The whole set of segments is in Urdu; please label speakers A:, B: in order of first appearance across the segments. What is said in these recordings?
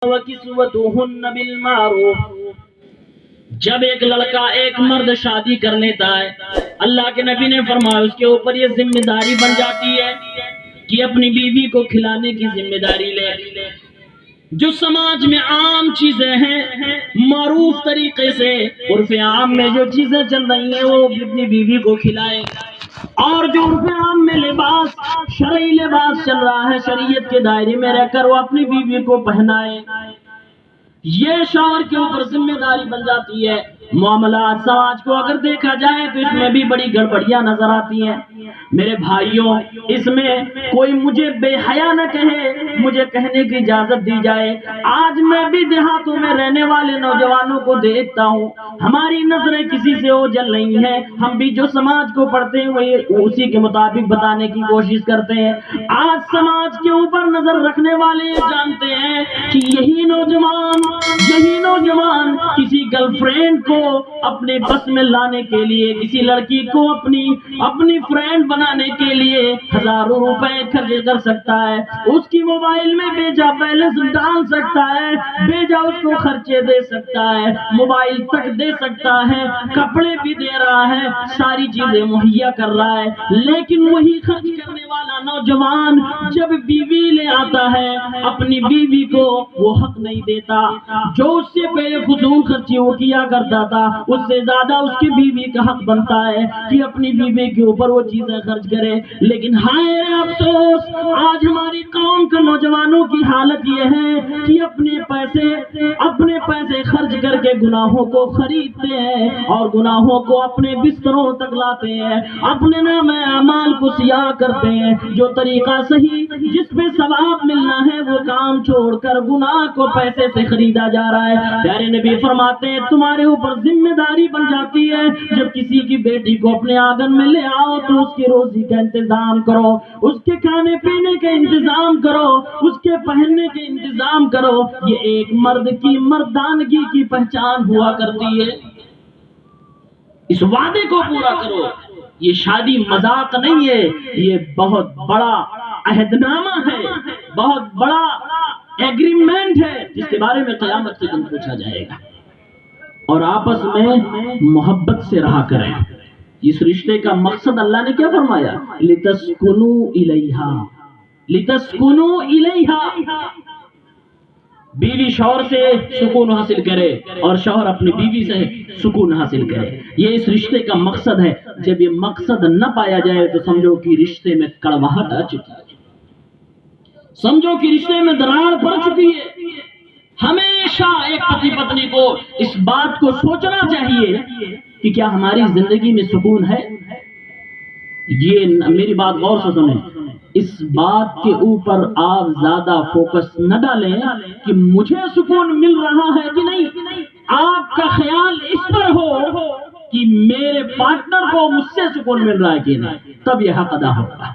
A: وَكِسْوَتُهُنَّ بِالْمَعْرُوفِ۔ جب ایک لڑکا ایک مرد شادی کر لیتا ہے، اللہ کے نبی نے فرمایا اس کے اوپر یہ ذمہ داری بن جاتی ہے کہ اپنی بیوی کو کھلانے کی ذمہ داری لے۔ جو سماج میں عام چیزیں ہیں، معروف طریقے سے عرف عام میں جو چیزیں چل رہی ہیں وہ اپنی بیوی کو کھلائے، اور جو عرف عام میں لباس، شرعی لباس چل رہا ہے، شریعت کے دائرے میں رہ کر وہ اپنی بیوی کو پہنائے، یہ شوہر کے اوپر ذمہ داری بن جاتی ہے۔ معاملات سماج کو اگر دیکھا جائے تو اس میں بھی بڑی گڑبڑیاں نظر آتی ہیں۔ میرے بھائیوں، اس میں کوئی مجھے بے حیا نہ کہے، مجھے کہنے کی اجازت دی جائے، آج میں بھی دیہاتوں میں رہنے والے نوجوانوں کو دیکھتا ہوں، ہماری نظریں کسی سے اوجھل نہیں ہیں، ہم بھی جو سماج کو پڑھتے ہیں وہی اسی کے مطابق بتانے کی کوشش کرتے ہیں۔ آج سماج کے اوپر نظر رکھنے والے جانتے ہیں کہ یہی نوجوان کسی گرل فرینڈ کو اپنے بس میں لانے کے لیے، کسی لڑکی کو اپنی فرینڈ بنانے کے لیے ہزاروں روپے خرچ کر سکتا ہے، اس کی موبائل میں بیجا بیلنس ڈال سکتا ہے، بیجا اس کو خرچے دے سکتا ہے، موبائل تک دے سکتا ہے، کپڑے بھی دے رہا ہے، ساری چیزیں مہیا کر رہا ہے، لیکن وہی خرچ کرنے والا نوجوان جب بیوی لے آتا ہے اپنی بیوی کو وہ حق نہیں دیتا، جو اس سے بے فضول خرچی وہ کیا کرتا تھا اس سے زیادہ اس کی بیوی کا حق بنتا ہے کہ اپنی بیوی کے اوپر وہ چیزیں خرچ کرے۔ لیکن ہائے افسوس، آج ہماری قوم کے نوجوانوں کی حالت یہ ہے کہ اپنے پیسے خرچ کر کے گناہوں کو خریدتے ہیں اور گناہوں کو اپنے بستروں تک لاتے ہیں، اپنے نام اعمال کو سیاہ کرتے ہیں۔ جو طریقہ صحیح جس پہ ثواب ملنا ہے وہ کام چھوڑ کر گناہ کو پیسے سے خریدا جا رہا ہے۔ پیارے نبی فرماتے ہیں تمہارے اوپر ذمہ داری بن جاتی ہے، جب کسی کی بیٹی کو اپنے آنگن میں لے آؤ تو اس کی روزی کا انتظام کرو، اس کے کھانے پینے کا انتظام کرو، اس کے پہننے کے انتظام کرو۔ یہ ایک مرد کی مردانگی کی پہچان ہوا کرتی ہے۔ اس وعدے کو پورا کرو۔ یہ شادی مذاق نہیں ہے، یہ بہت بڑا عہد نامہ ہے، بہت بڑا ایگریمنٹ ہے جس کے بارے میں قیامت کے دن پوچھا جائے گا۔ اور آپس میں محبت سے رہا کریں۔ اس رشتے کا مقصد اللہ نے کیا فرمایا؟ لِتَسْكُنُوا إِلَيْهَا، لِتَسْكُنُوا إِلَيْهَا۔ بیوی شوہر سے سکون حاصل کرے اور شوہر اپنی بیوی سے سکون حاصل کرے، یہ اس رشتے کا مقصد ہے۔ جب یہ مقصد نہ پایا جائے تو سمجھو کہ رشتے میں کڑواہٹ آ چکی ہے، سمجھو کہ رشتے میں دراڑ پڑ چکی ہے۔ ہمیشہ ایک پتی پتنی کو اس بات کو سوچنا چاہیے کہ کیا ہماری زندگی میں سکون ہے؟ یہ میری بات غور سے سنیں، اس بات کے اوپر آپ زیادہ فوکس نہ ڈالیں کہ مجھے سکون مل رہا ہے کہ نہیں، آپ کا خیال اس پر ہو کہ میرے پارٹنر کو مجھ سے سکون مل رہا ہے کہ نہیں، تب یہ حق ادا ہوگا۔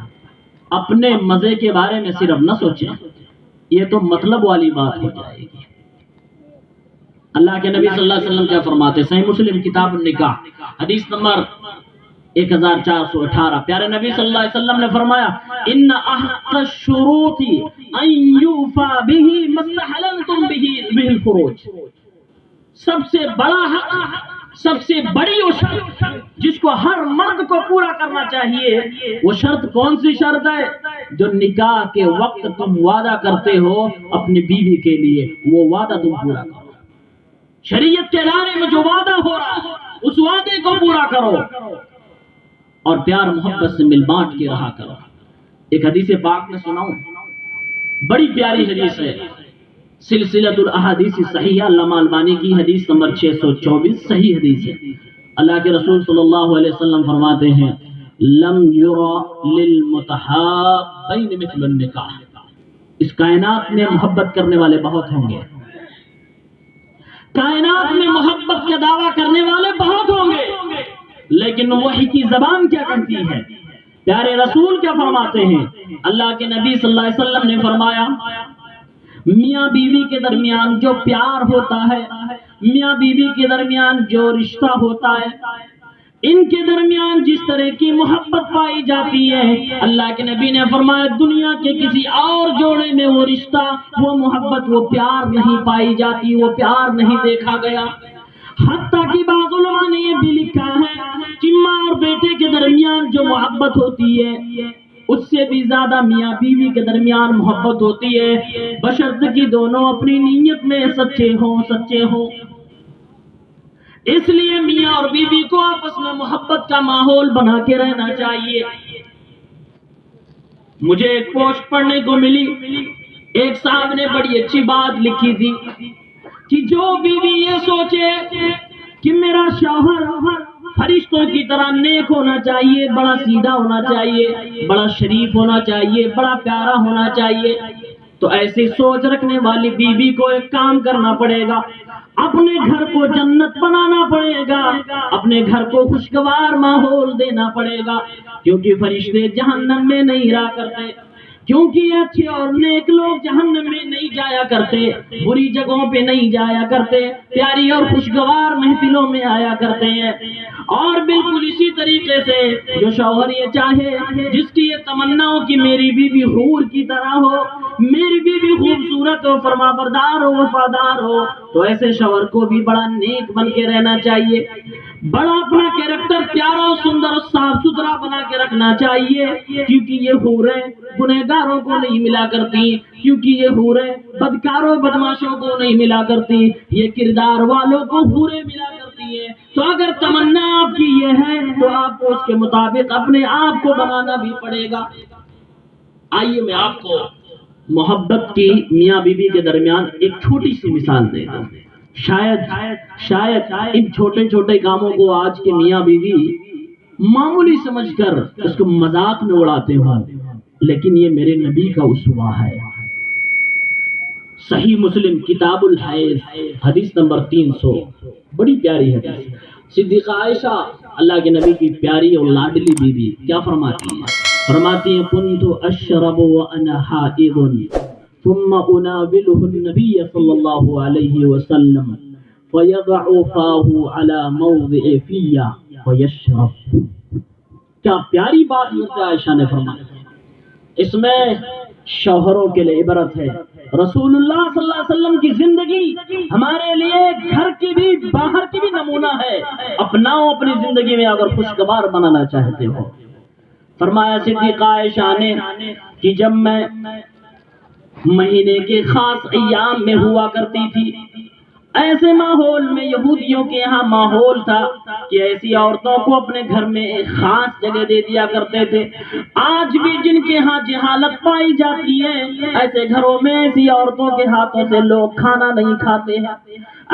A: اپنے مزے کے بارے میں صرف نہ سوچیں، یہ تو مطلب والی بات ہو جائے گی۔ اللہ کے نبی صلی اللہ علیہ وسلم کیا فرماتے ہیں؟ صحیح مسلم کتاب النکاح حدیث نمبر 1418، پیارے نبی صلی اللہ علیہ وسلم نے فرمایا ان احق الشروط ان یوفى به ما استحللتم به الفروج۔ سب سے بڑا حق، سب سے بڑی وہ شرط جس کو ہر مرد کو پورا کرنا چاہیے، وہ شرط کون سی شرط ہے؟ جو نکاح کے وقت تم وعدہ کرتے ہو اپنی بیوی کے لیے، وہ وعدہ تم پورا کرو۔ شریعت کے دائرے میں جو وعدہ ہو رہا ہے اس وعدے کو پورا کرو اور پیار محبت سے مل بانٹ کے رہا کرو۔ ایک حدیث پاک میں سناؤں، بڑی پیاری حدیث ہے، سلسلۃ الاحادیث صحیحہ علامہ البانی کی حدیث نمبر 624، صحیح حدیث ہے۔ اللہ کے رسول صلی اللہ علیہ وسلم فرماتے ہیں لم یری للمتحابین مثل النکاح۔ اس کائنات میں محبت کرنے والے بہت ہوں گے، کائنات میں محبت کا دعویٰ کرنے والے بہت ہوں گے، لیکن وحی کی زبان کیا کہتی ہے؟ پیارے رسول کیا فرماتے ہیں؟ اللہ کے نبی صلی اللہ علیہ وسلم نے فرمایا میاں بیوی کے درمیان جو پیار ہوتا ہے، میاں بیوی کے درمیان جو رشتہ ہوتا ہے، ان کے درمیان جس طرح کی محبت پائی جاتی ہے، اللہ کے نبی نے فرمایا دنیا کے کسی اور جوڑے میں وہ رشتہ، وہ محبت، وہ پیار نہیں پائی جاتی، وہ پیار نہیں دیکھا گیا۔ حتیٰ کہ بعض علماء نے یہ بھی لکھا ہے کہ ماں اور بیٹے کے درمیان جو محبت ہوتی ہے اس سے بھی زیادہ میاں بیوی کے درمیان محبت ہوتی ہے، بشرط کہ دونوں اپنی نیت میں سچے ہوں۔ اس لیے میاں اور بیوی کو آپس میں محبت کا ماحول بنا کے رہنا چاہیے۔ مجھے ایک پوسٹ پڑھنے کو ملی، ایک صاحب نے بڑی اچھی بات لکھی تھی کہ جو بیوی یہ سوچے کہ میرا شوہر فرشتوں کی طرح نیک ہونا چاہیے، بڑا سیدھا ہونا چاہیے، بڑا شریف ہونا چاہیے، بڑا پیارا ہونا چاہیے، تو ایسی سوچ رکھنے والی بیوی کو ایک کام کرنا پڑے گا، اپنے گھر کو جنت بنانا پڑے گا، اپنے گھر کو خوشگوار ماحول دینا پڑے گا، کیونکہ فرشتے جہنم میں نہیں رہا کرتے، کیونکہ اچھے اور نیک لوگ جہنم میں نہیں جایا کرتے، بری جگہوں پہ نہیں جایا کرتے، پیاری اور خوشگوار محفلوں میں آیا کرتے ہیں۔ اور بالکل اسی طریقے سے جو شوہر یہ چاہے، جس کی یہ تمنا ہو کہ میری بیوی حور کی طرح ہو، میری بیوی خوبصورت ہو، فرمانبردار ہو، وفادار ہو، تو ایسے شوہر کو بھی بڑا نیک بن کے رہنا چاہیے، بڑا اپنا کیریکٹر پیارا اور سندر اور صاف ستھرا بنا کے رکھنا چاہیے، کیونکہ یہ حوریں گنہگاروں کو نہیں ملا کرتی، کیونکہ یہ حوریں بدکاروں بدماشوں کو نہیں ملا کرتی، یہ کردار والوں کو حوریں ملا کرتی ہیں۔ تو اگر تمنا آپ کی یہ ہے تو آپ کو اس کے مطابق اپنے آپ کو بنانا بھی پڑے گا۔ آئیے میں آپ کو محبت کی میاں بیوی کے درمیان ایک چھوٹی سی مثال دیتا ہوں۔ شاید ان چھوٹے چھوٹے کاموں کو آج کے میاں بیوی معمولی سمجھ کر اس کو مذاق میں اڑاتے ہوں، لیکن یہ میرے نبی کا اسوہ ہے۔ صحیح مسلم کتاب الحیض حدیث نمبر 300، بڑی پیاری حدیث۔ صدیقہ عائشہ اللہ کے نبی کی پیاری اور لاڈلی بیوی کیا فرماتی ہیں کنت اشرب وانا حائض ثم اناوله النبي صلی اللہ علیہ وسلم فيضع فاه على موضع فيا ويشرب۔ کیا پیاری بات حضرت عائشہ نے فرمائی، اس میں شوہروں کے لیے عبرت ہے۔ رسول اللہ صلی اللہ علیہ وسلم کی زندگی ہمارے لیے گھر کی بھی باہر کی بھی نمونہ ہے، اپناؤ اپنی زندگی میں اگر خوشگوار بنانا چاہتے ہو۔ فرمایا صدیقہ عائشہ نے کہ جب میں مہینے کے خاص ایام میں ہوا کرتی تھی، ایسے ماحول میں یہودیوں کے یہاں ماحول تھا کہ ایسی عورتوں کو اپنے گھر میں ایک خاص جگہ دے دیا کرتے تھے۔ آج بھی جن کے ہاں جہالت پائی جاتی ہے، ایسے گھروں میں ایسی عورتوں کے ہاتھوں سے لوگ کھانا نہیں کھاتے ہیں،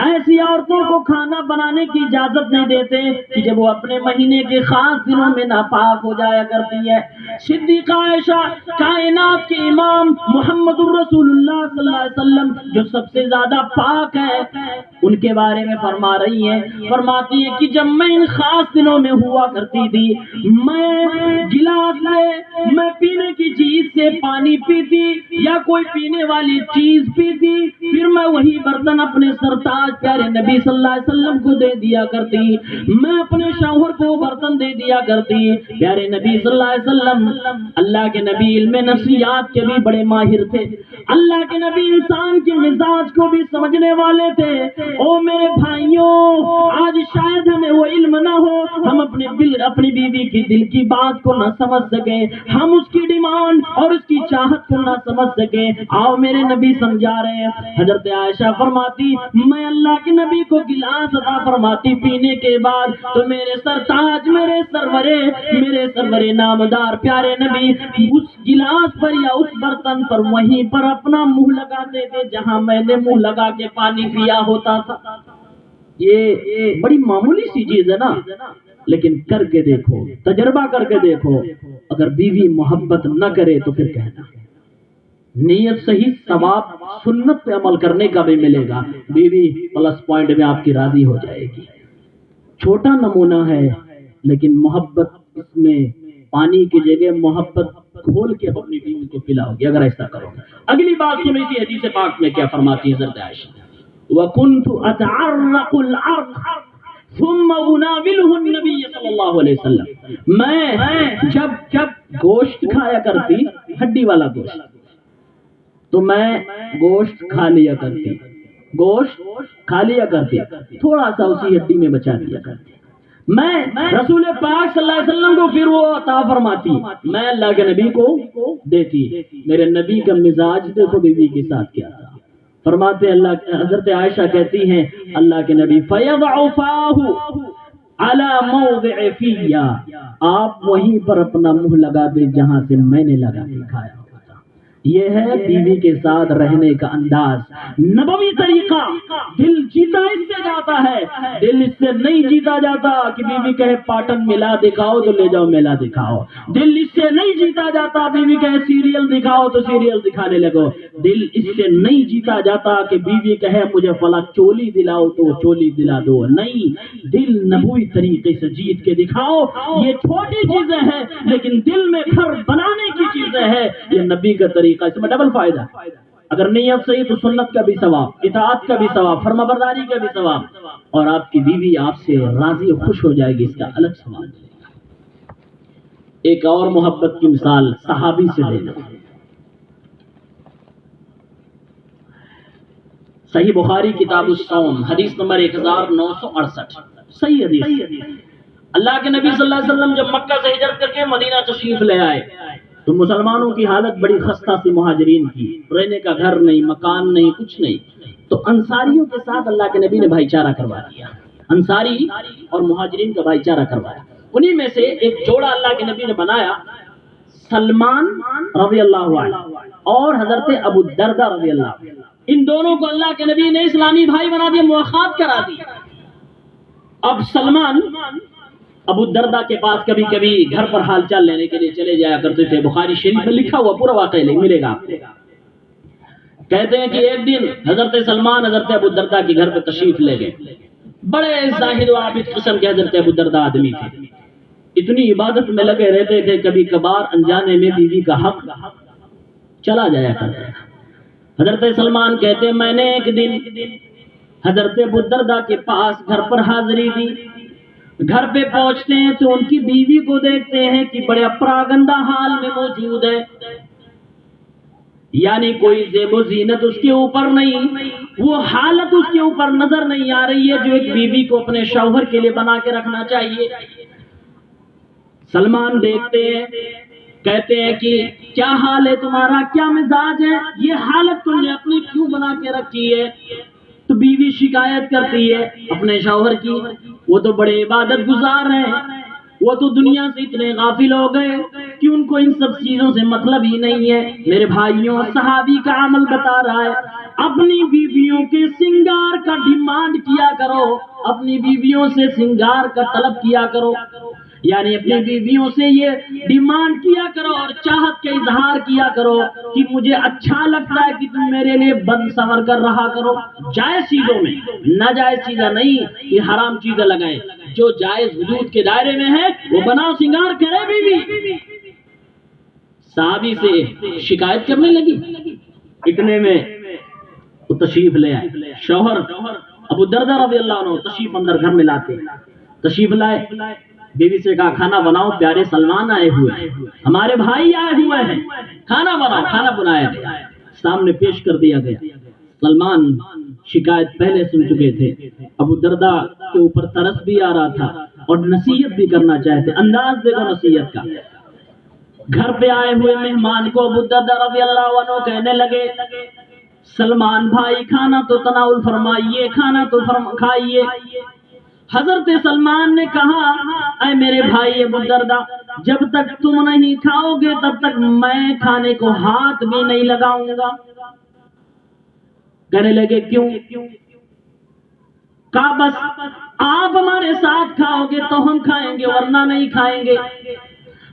A: ایسی عورتوں کو کھانا بنانے کی اجازت نہیں دیتے کہ جب وہ اپنے مہینے کے خاص دنوں میں ناپاک ہو جایا کرتی ہے۔ صدیقہ عائشہ کائنات کے امام محمد الرسول اللہ صلی اللہ علیہ وسلم جو سب سے زیادہ پاک ہے، ان کے بارے میں فرما رہی ہیں، فرماتی ہیں کہ جب میں ان خاص دنوں میں ہوا کرتی تھی، میں گلاس سے میں پینے کی چیز سے پانی پیتی یا کوئی پینے والی چیز پیتی، پھر میں وہی برتن اپنے سرتاج پیارے نبی صلی اللہ علیہ وسلم کو دے دیا کرتی، میں اپنے شوہر کو برتن دے دیا کرتی۔ پیارے نبی صلی اللہ علیہ وسلم، اللہ کے نبی علم نفسیات کے بھی بڑے ماہر تھے، اللہ کے نبی انسان کے مزاج کو بھی سمجھنے والے تھے۔ او میرے بھائیوں، آج شاید ہمیں وہ علم نہ ہو، ہم اپنی بیوی کی دل کی بات کو نہ سمجھ سکیں، ہم اس کی ڈیمانڈ اور اس کی چاہت کو نہ سمجھ سکیں۔ آؤ میرے نبی سمجھا رہے ہیں۔ حضرت عائشہ فرماتی میں اللہ کے نبی کو گلاس عطا فرماتی پینے کے بعد، تو میرے سرتاج میرے سرورے نامدار پیارے نبی اس گلاس پر یا اس برتن پر وہیں پر اپنا منہ لگاتے تھے جہاں میں نے منہ لگا کے پانی پیا ہوتا تھا۔ یہ بڑی معمولی سی چیز ہے نا، لیکن کر کے دیکھو، تجربہ کر کے دیکھو، اگر بیوی محبت نہ کرے تو پھر کہنا نیت صحیح، ثواب سنت پہ عمل کرنے کا بھی ملے گا، بیوی پلس پوائنٹ میں آپ کی راضی ہو جائے گی۔ چھوٹا نمونہ ہے لیکن محبت اس میں پانی کی جگہ محبت کھول کے اپنی بیوی کو پلاؤ گے اگر ایسا کرو۔ اگلی بات سنی تھی حدیث پاک میں کیا فرماتی ہے حضرت عائشہ، وَكُنْتُ أَتَعَرَّقُ الْعَرْقَ، ثم اناولہ النبی صلی اللہ علیہ وسلم، میں جب گوشت کھایا کرتی، ہڈی والا گوشت، تو میں گوشت کھا لیا کرتی، گوشت کھا لیا کرتی، تھوڑا سا اسی ہڈی میں بچا لیا کرتی، میں رسول پاک صلی اللہ علیہ وسلم کو پھر وہ عطا فرماتی، میں اللہ کے نبی کو دیتی۔ میرے نبی کا مزاج دیکھو بیوی کے ساتھ کیا تھا، فرماتے اللہ، حضرت عائشہ کہتی ہیں اللہ کے نبی فَيَضَعُ فَاهُ عَلَى مَوْضِعِ فِيَّ، آپ وہیں پر اپنا منہ لگا دیں جہاں سے میں نے لگا کے کھایا۔ یہ ہے بیوی کے ساتھ رہنے کا انداز، نبوی طریقہ۔ دل جیتا اس سے جاتا ہے، دل اس سے نہیں جیتا جاتا کہ بیوی کہے پاٹن ملا دکھاؤ تو لے جاؤ میلا دکھاؤ، دل اس سے نہیں جیتا جاتا بیوی کہے سیریل دکھاؤ تو سیریل دکھانے لگو، دل اس سے نہیں جیتا جاتا کہ بیوی کہے مجھے فلاں چولی دلاؤ تو چولی دلا دو، نہیں، دل نبوی طریقے سے جیت کے دکھاؤ۔ یہ چھوٹی چیزیں ہیں لیکن دل میں گھر بنانے کی چیزیں ہیں، یہ نبی کا طریقہ، اس میں ڈبل فائدہ، اگر نیت صحیح تو سنت کا بھی ثواب، اطاعت کا بھی ثواب، فرما برداری کا بھی ثواب، اور آپ کی بیوی آپ سے راضی خوش ہو جائے گی، اس کا الگ ثواب۔ ایک اور محبت کی مثال صحابی سے دینا، صحیح بخاری کتاب الصوم حدیث نمبر 1968، صحیح حدیث۔ اللہ کے نبی صلی اللہ علیہ وسلم جب مکہ سے ہجرت کر کے مدینہ تشریف لے آئے تو مسلمانوں کی حالت بڑی خستہ سی، مہاجرین کی، رہنے کا گھر نہیں، مکان نہیں، کچھ نہیں، تو انصاریوں کے ساتھ اللہ کے نبی نے بھائی چارہ کروا دیا، انصاری اور مہاجرین کا بھائی چارہ کروایا۔ انہی میں سے ایک جوڑا اللہ کے نبی نے بنایا، سلمان رضی اللہ عنہ اور حضرت ابو الدرداء رضی اللہ عنہ، ان دونوں کو اللہ کے نبی نے اسلامی بھائی بنا دیا، مواخات کرا دی۔ اب سلمان ابو الدرداء کے پاس کبھی کبھی گھر پر حال چال لینے کے لیے چلے جایا کرتے تھے، بخاری شریف میں لکھا ہوا پورا واقعہ ملے گا آپ کو۔ کہتے ہیں کہ ایک دن حضرت سلمان حضرت ابو الدرداء کے گھر پہ تشریف لے گئے، بڑے زاہد و عابد قسم کے حضرت ابو الدرداء آدمی تھے، اتنی عبادت میں لگے رہتے تھے، کبھی کبھار انجانے میں بیوی کا حق چلا جایا کرتا تھا۔ حضرت سلمان کہتے ہیں میں نے ایک دن حضرت ابو الدرداء کے پاس گھر پر حاضری دی، گھر پہ پہنچتے ہیں تو ان کی بیوی کو دیکھتے ہیں کہ بڑے اپراگندہ حال میں موجود ہے، یعنی کوئی زیب و زینت اس کے اوپر نہیں، وہ حالت اس کے اوپر نظر نہیں آ رہی ہے جو ایک بیوی کو اپنے شوہر کے لیے بنا کے رکھنا چاہیے۔ سلمان دیکھتے ہیں، کہتے ہیں کہ کیا حال ہے تمہارا، کیا مزاج ہے، یہ حالت تم نے اپنی کیوں بنا کے رکھی ہے؟ تو بیوی شکایت کرتی ہے اپنے شوہر کی، وہ تو بڑے عبادت گزار ہیں، وہ تو دنیا سے اتنے غافل ہو گئے کہ ان کو ان سب چیزوں سے مطلب ہی نہیں ہے۔ میرے بھائیوں، صحابی کا عمل بتا رہا ہے، اپنی بیویوں کے سنگار کا ڈیمانڈ کیا کرو، اپنی بیویوں سے سنگار کا طلب کیا کرو، یعنی اپنی بیویوں سے یہ ڈیمانڈ کیا کرو اور چاہت کا اظہار کیا کرو کہ مجھے اچھا لگتا ہے کہ تم میرے لیے بند سنور کر رہا کرو، جائز چیزوں میں، ناجائز چیزیں نہیں، یہ حرام چیزیں لگائیں، جو جائز حدود کے دائرے میں ہے وہ بناؤ، سنگار کرے بیوی۔ صحابی سے شکایت کرنے لگی، اتنے میں وہ تشریف لے آئے، شوہر ابو الدرداء رضی اللہ عنہ تشریف اندر گھر میں لاتے، تشریف لائے، بیوی سے کہا کھانا بناؤ، پیارے سلمان آئے ہوئے ہیں، ہمارے بھائی آئے ہوئے ہیں، کھانا بناؤ۔ کھانا بنایا گیا، سامنے پیش کر دیا گیا۔ سلمان شکایت پہلے سن چکے تھے، ابو الدرداء کے اوپر ترس بھی آ رہا تھا اور نصیحت بھی کرنا چاہتے، انداز دیکھو نصیحت کا۔ گھر پہ آئے ہوئے مہمان کو ابو الدرداء رضی اللہ عنہ کہنے لگے سلمان بھائی کھانا تو تناول فرمائیے، کھانا تو کھائیے۔ حضرت سلمان نے کہا اے میرے بھائی ابو الدرداء، جب تک تم نہیں کھاؤ گے تب تک میں کھانے کو ہاتھ بھی نہیں لگاؤں گا۔ کہنے لگے کیوں؟ کہا بس آپ ہمارے ساتھ کھاؤ گے تو ہم کھائیں گے ورنہ نہیں کھائیں گے۔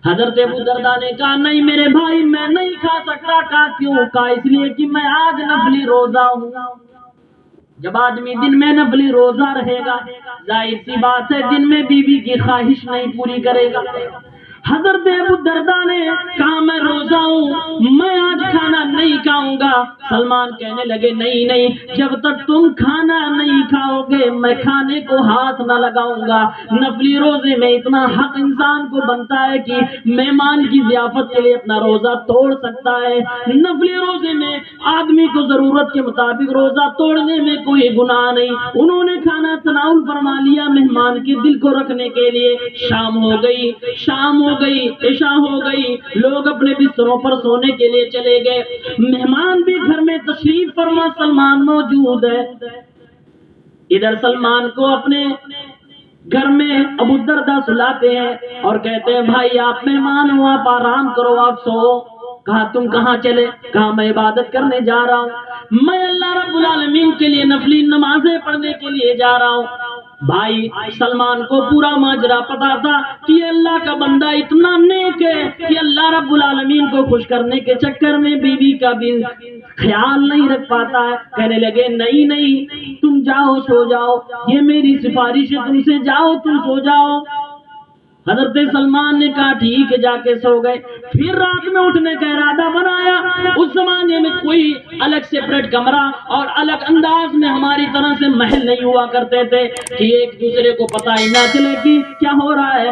A: حضرت ابو الدرداء نے کہا نہیں میرے بھائی میں نہیں کھا سکتا۔ کہا کیوں؟ کہا اس لیے کہ میں آج نفلی روزہ ہوں۔ جب آدمی دن میں نفلی روزہ رہے گا ظاہر سی بات ہے دن میں بیوی کی خواہش نہیں پوری کرے گا۔ حضرت ابو الدرداء نے کہا میں روزہ ہوں، میں آج کھانا نہیں کھاؤں گا۔ سلمان کہنے لگے نہیں نہیں، جب تک تم کھانا نہیں کھاؤ گے میں کھانے کو ہاتھ نہ لگاؤں گا۔ نفلی روزے میں اتنا حق انسان کو بنتا ہے کہ مہمان کی ضیافت کے لیے اپنا روزہ توڑ سکتا ہے۔ نفلی روزے میں آدمی کو ضرورت کے مطابق روزہ توڑنے میں کوئی گناہ نہیں۔ انہوں نے کھانا تناول فرما لیا مہمان کے دل کو رکھنے کے لیے۔ شام ہو گئی، شام ہو گئی، عشاء ہو گئی، لوگ اپنے بستروں پر سونے کے لیے چلے گئے۔ مہمان بھی گھر میں تشریف فرما، سلمان موجود ہے۔ ادھر سلمان کو اپنے گھر میں ابو الدرداء سلاتے ہیں اور کہتے ہیں بھائی آپ مہمان ہو، آپ آرام کرو، آپ سو۔ کہا تم کہاں چلے؟ کہا میں عبادت کرنے جا رہا ہوں، میں اللہ رب العالمین کے لیے نفلی نمازیں پڑھنے کے لیے جا رہا ہوں۔ بھائی سلمان کو پورا ماجرا پتا تھا کہ یہ اللہ کا بندہ اتنا نیک ہے کہ اللہ رب العالمین کو خوش کرنے کے چکر میں بیوی کا بھی خیال نہیں رکھ پاتا ہے۔ کہنے لگے نہیں نہیں، تم جاؤ سو جاؤ، یہ میری سفارش ہے تم سے، جاؤ تم سو جاؤ۔ حضرت سلمان نے کہا ٹھیک ہے، جا کے سو گئے۔ پھر رات میں اٹھنے کا ارادہ بنایا۔ اس زمانے میں کوئی الگ سیپریٹ کمرہ اور الگ انداز میں ہماری طرح سے محل نہیں ہوا کرتے تھے کہ ایک دوسرے کو پتہ ہی نہ چلے کہ کیا ہو رہا ہے،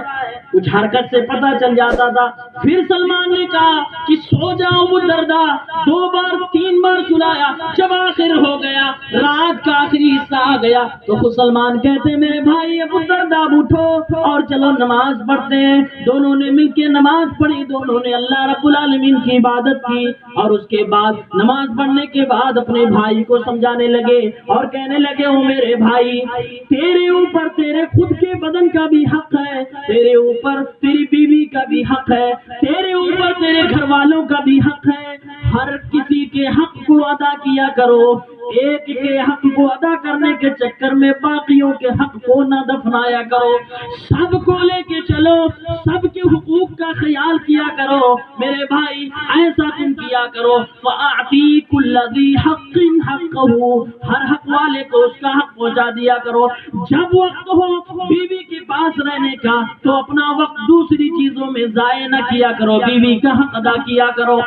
A: کچھ حرکت سے پتہ چل جاتا تھا۔ پھر سلمان نے کہا کہ سو جاؤ ابو الدرداء، 2 بار 3 بار سلایا، جب آخر ہو گیا، رات کا آخری حصہ آ گیا تو خود سلمان کہتے میرے بھائی ابو الدرداء اٹھو اور چلو نماز پڑھتے ہیں۔ دونوں نے مل کے نماز پڑھی، دونوں نے اللہ رب العالمین کی عبادت کی، اور اس کے بعد نماز پڑھنے کے بعد اپنے بھائی کو سمجھانے لگے اور کہنے لگے او میرے بھائی، تیرے اوپر تیرے خود کے بدن کا بھی حق ہے، تیرے اوپر تیری بیوی کا بھی حق ہے، تیرے اوپر تیرے گھر والوں کا بھی حق ہے۔ ہر کسی کے حق کو ادا کیا کرو، ایک کے حق کو ادا کرنے کے چکر میں باقیوں کے حق کو نہ دفنایا کرو، سب کو لے کے چلو، سب کے حقوق کا خیال کیا کرو۔ میرے بھائی ایسا تم کیا کرو، فَأَعْطِي كُلَّ ذِي حَقٍّ حَقَّهُ، ہر حق والے کو اس کا حق پہنچا دیا کرو۔ جب وقت ہو بیوی کے پاس رہنے کا تو اپنا وقت دوسری چیزوں میں ضائع نہ کیا کرو، بیوی کا حق ادا کیا کرو۔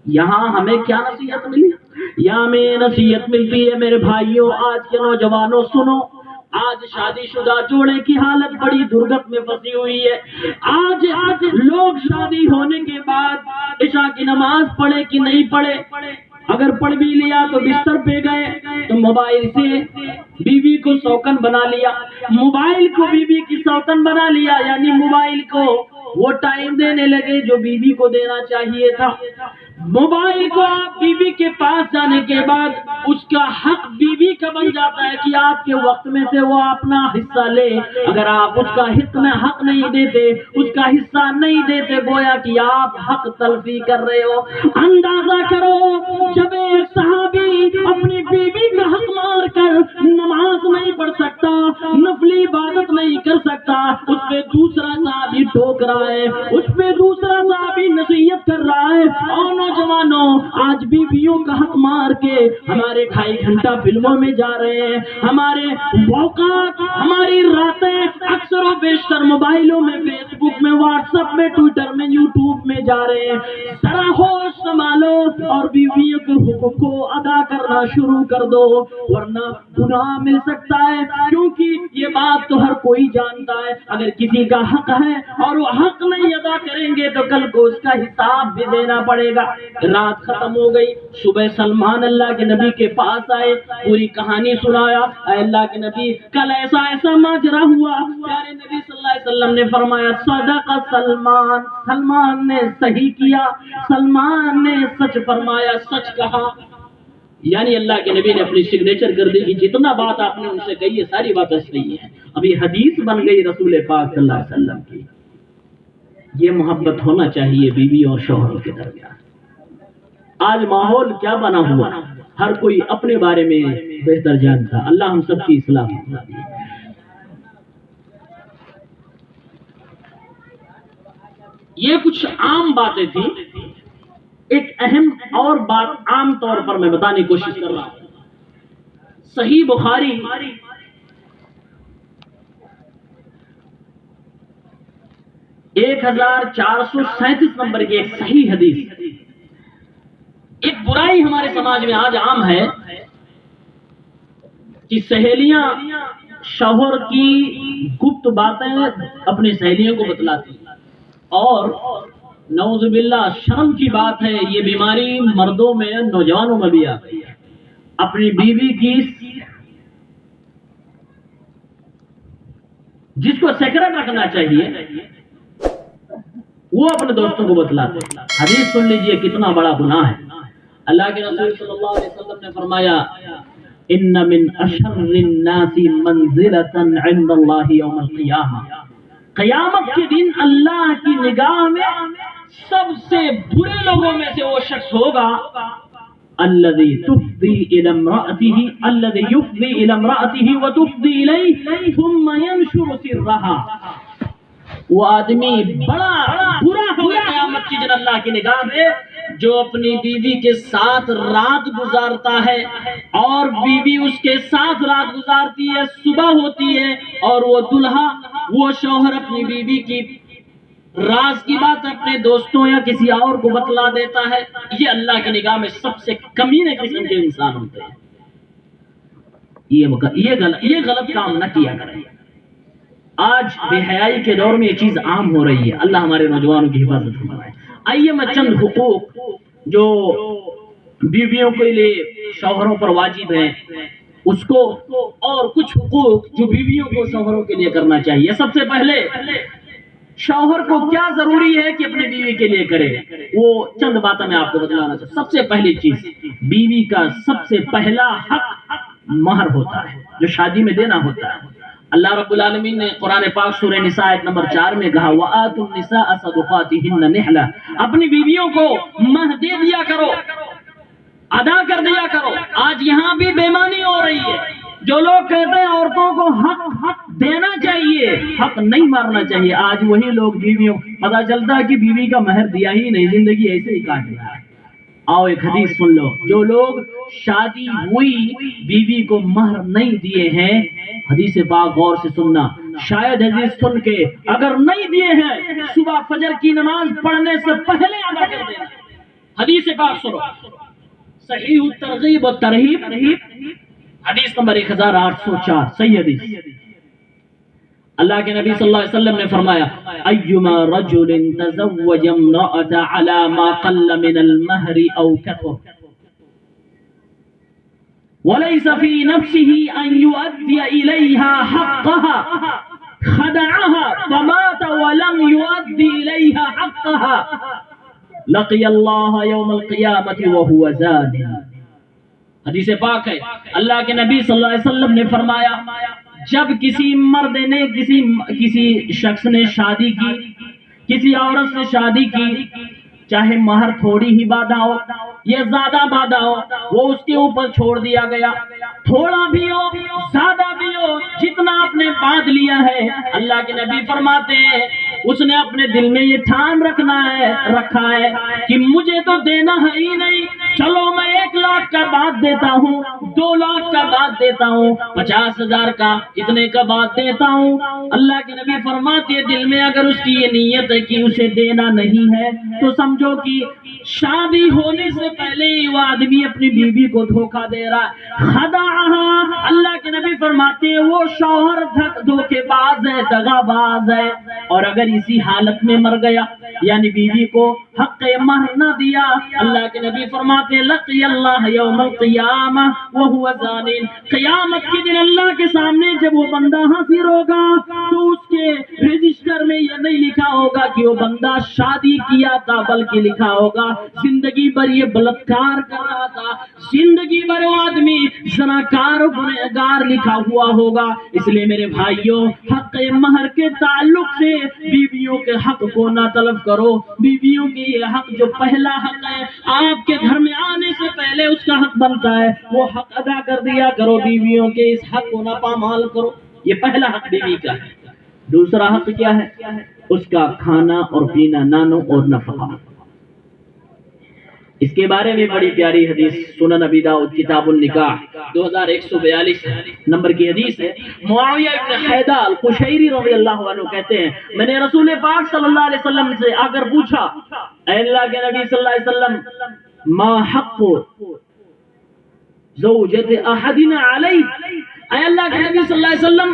A: یہاں ہمیں کیا نصیحت ملی؟ یہاں ہمیں نصیحت ملتی ہے میرے بھائیوں، آج کے نوجوانوں سنو، آج شادی شدہ جوڑے کی حالت بڑی درگت میں پھنسی ہوئی ہے۔ آج لوگ شادی ہونے کے بعد عشاء کی نماز پڑھے کہ نہیں پڑھے، اگر پڑھ بھی لیا تو بستر پہ گئے تو موبائل سے بیوی کو سوکن بنا لیا، موبائل کو بیوی کی سوکن بنا لیا، یعنی موبائل کو وہ ٹائم دینے لگے جو بیوی کو دینا چاہیے تھا۔ موبائل کو آپ بیوی کے پاس جانے کے بعد اس کا حق بیوی کا بن جاتا ہے کہ آپ کے وقت میں سے وہ اپنا حصہ لے۔ اگر آپ اس کا حق نہیں دیتے، اس کا حصہ نہیں دیتے، گویا کہ آپ حق تلفی کر رہے ہو۔ اندازہ کرو، جب ایک صحابی اپنی بیوی کا حق مار کر نماز نہیں پڑھ سکتا، نفلی عبادت نہیں کر سکتا، اس پہ دوسرا صحابی ٹوک رہا ہے، اس پہ دوسرا صحابی نصیحت کر رہا ہے۔ اور نوجوانوں آج بیویوں کا حق مار کے ہمارے 2.5 گھنٹہ فلموں میں جا رہے ہیں، ہمارے اوقات، ہماری راتیں اکثر و بیشتر موبائلوں میں، فیس بک میں، واٹس ایپ میں، ٹویٹر میں، یوٹیوب میں جا رہے ہیں۔ ذرا ہوش سنبھالو اور بیویوں کے حقوق کو ادا کرنا شروع کر دو، ورنہ گناہ مل سکتا ہے، کیونکہ یہ بات تو ہر کوئی جانتا ہے، اگر کسی کا حق ہے اور وہ حق نہیں ادا کریں گے تو کل کو اس کا حساب بھی دینا پڑے گا۔ رات ختم ہو گئی، صبح سلمان اللہ کے نبی کے پاس آئے، پوری کہانی سنایا، اے اللہ کے نبی کل ایسا ایسا ماجرا ہوا۔ پیارے نبی صلی اللہ علیہ وسلم نے فرمایا صدق سلمان، سلمان نے صحیح کیا، سلمان نے سچ فرمایا، سچ کہا۔ یعنی اللہ کے نبی نے اپنی سگنیچر کر دی کہ جتنا بات آپ نے ان سے کہی ہے ساری باتیں صحیح ہیں۔ اب یہ حدیث بن گئی رسول پاک صلی اللہ علیہ وسلم کی۔ یہ محبت ہونا چاہیے بیوی اور شوہر کے درمیان۔ آج ماحول کیا بنا ہوا، ہر کوئی اپنے بارے میں بہتر جانتا۔ اللہ ہم سب کی اصلاح فرمائے۔ یہ کچھ عام باتیں تھیں، ایک اہم اور بات عام طور پر میں بتانے کی کوشش کر رہا ہوں۔ صحیح بخاری 1437 نمبر کی ایک صحیح حدیث. ایک برائی ہمارے سماج میں آج عام ہے کہ سہیلیاں شوہر کی گپت باتیں اپنی سہیلیوں کو بتلاتی، اور نعوذ باللہ شرم کی بات ہے یہ بیماری مردوں میں نوجوانوں میں بھی آ گئی ہے. اپنی بیوی کی جس کو سیکرٹ رکھنا چاہیے وہ اپنے دوستوں کو بتلاتے. حدیث سن لیجئے کتنا بڑا گناہ ہے. اللہ کے رسول صلی اللہ علیہ وسلم نے فرمایا ان من اشر الناس منزلۃ عند اللہ یوم القیامہ، قیامت کے دن اللہ کی نگاہ میں سب سے برے لوگوں میں سے وہ شخص ہوگا الذي تفضي الى امرأته الذي يفضي الى امرأته وتفضي اليه ثم ينشر سرها. وہ آدمی بڑا برا ہوگا قیامت کی دن اللہ کی نگاہ میں جو اپنی بیوی کے ساتھ رات گزارتا ہے اور بیوی اس کے ساتھ رات گزارتی ہے، صبح ہوتی ہے اور وہ دلہا وہ شوہر اپنی بیوی کی راز کی بات اپنے دوستوں یا کسی اور کو بتلا دیتا ہے. یہ اللہ کی نگاہ میں سب سے کمینے قسم کے انسان ہوتے ہیں. یہ غلط کام نہ کیا کریں. آج بے حیائی کے دور میں یہ چیز عام ہو رہی ہے. اللہ ہمارے نوجوانوں کی حفاظت فرمائے. آئیے میں چند حقوق جو بیویوں کے لیے شوہروں پر واجب ہیں اس کو، اور کچھ حقوق جو بیویوں کو شوہروں کے لیے کرنا چاہیے. سب سے پہلے شوہر کو کیا ضروری ہے کہ اپنی بیوی کے لیے کرے، وہ چند باتیں میں آپ کو بتلانا چاہتا ہوں. سب سے پہلی چیز، بیوی کا سب سے پہلا حق مہر ہوتا ہے جو شادی میں دینا ہوتا ہے. اللہ رب العالمین نے قرآن پاک سورہ نساء آیت نمبر 4 میں کہا وَآتُوا النِّسَاءَ صَدُقَاتِهِنَّ نِحْلَةً، اپنی بیویوں کو مہر دے دیا کرو، ادا کر دیا کرو. آج یہاں بھی بےمانی ہو رہی ہے. جو لوگ کہتے ہیں عورتوں کو حق دینا چاہیے، حق نہیں مارنا چاہیے، آج وہی لوگ بیویوں پتا چلتا ہے کہ بیوی کا مہر دیا ہی نہیں، زندگی ایسے ہی کاٹ رہا ہے. آؤ ایک حدیث سن لو. جو لوگ شادی ہوئی بیوی کو مہر نہیں دیے ہیں، حدیث پاک غور سے سننا، شاید حدیث سن کے اگر نہیں دیے ہیں صبح فجر کی نماز پڑھنے سے پہلے ادا کر دینا. حدیث پاک سنو، صحیح الترغیب و ترہیب حدیث نمبر 1804، صحیح حدیث. اللہ کے نبی صلی اللہ علیہ وسلم نے فرمایا ایما رجل تزوج امرأة على ما قل من المہر او كثر وليس في نفسه ان يؤدي اليها حقها خدعها فمات ولم يؤدي اليها حقها لقي الله يوم القيامة وهو زان. حدیث پاک ہے. اللہ کے نبی صلی اللہ علیہ وسلم نے فرمایا جب کسی مرد نے کسی شخص نے شادی کی، کسی عورت سے شادی کی، چاہے مہر تھوڑی ہی باندھا ہو یا زیادہ باندھا ہو، وہ اس کے اوپر چھوڑ دیا گیا، تھوڑا بھی ہو زیادہ بھی ہو، جتنا آپ نے باندھ لیا ہے، اللہ کے نبی فرماتے ہیں اس نے اپنے دل میں یہ ٹھان رکھا ہے کہ مجھے تو دینا ہے ہی نہیں، چلو میں 1 لاکھ کا بعد دیتا ہوں، 2 لاکھ کا بعد دیتا ہوں، 50,000 کا اتنے کا بعد دیتا ہوں. اللہ کے نبی فرماتے دل میں اگر اس کی یہ نیت ہے کہ اسے دینا نہیں ہے تو سمجھو کہ شادی ہونے سے پہلے ہی وہ آدمی اپنی بیوی کو دھوکہ دے رہا ہے. خدعها، اللہ کے نبی فرماتے ہیں وہ شوہر دھوکے باز ہے، دغا باز ہے. اور اگر اسی حالت میں مر گیا یعنی بیوی کو حق مہر نہ دیا، اللہ کے نبی فرماتے لقی اللہ یوم القیامہ وہو زان. قیامت کے دن اللہ کے سامنے جب وہ بندہ حاضر ہوگا تو اس کے رجسٹر میں یہ نہیں لکھا ہوگا کہ وہ بندہ شادی کیا تھا، بلکہ لکھا ہوگا زندگی بھر یہ بلاత్کار کر رہا تھا، زندگی بھر وہ آدمی زناکار گنہگار لکھا ہوا ہوگا. اس لیے میرے بھائیوں حق مہر کے تعلق سے بیویوں کے حق کو نہ طلب کرو. بیویوں کی یہ حق جو پہلا حق ہے آپ کے گھر میں آنے سے پہلے اس کا حق بنتا ہے، وہ حق ادا کر دیا کرو. بیویوں کے اس حق کو نہ پامال کرو. یہ پہلا حق بیوی کا ہے. دوسرا حق کیا ہے؟ اس کا کھانا اور پینا، نانو اور نفقہ. اس کے بارے میں بڑی پیاری حدیث سنن ابی داؤد کتاب النکاح 2142 نمبر کی حدیث ہے۔ معاویہ ابن حیدہ القشیری رضی اللہ عنہ کہتے ہیں میں نے رسول پاک صلی اللہ علیہ وسلم سے آ کر پوچھا اے اللہ کے نبی صلی اللہ علیہ وسلم ما حق زوجت احدنا علیہ، اے اللہ کے نبی صلی اللہ علیہ وسلم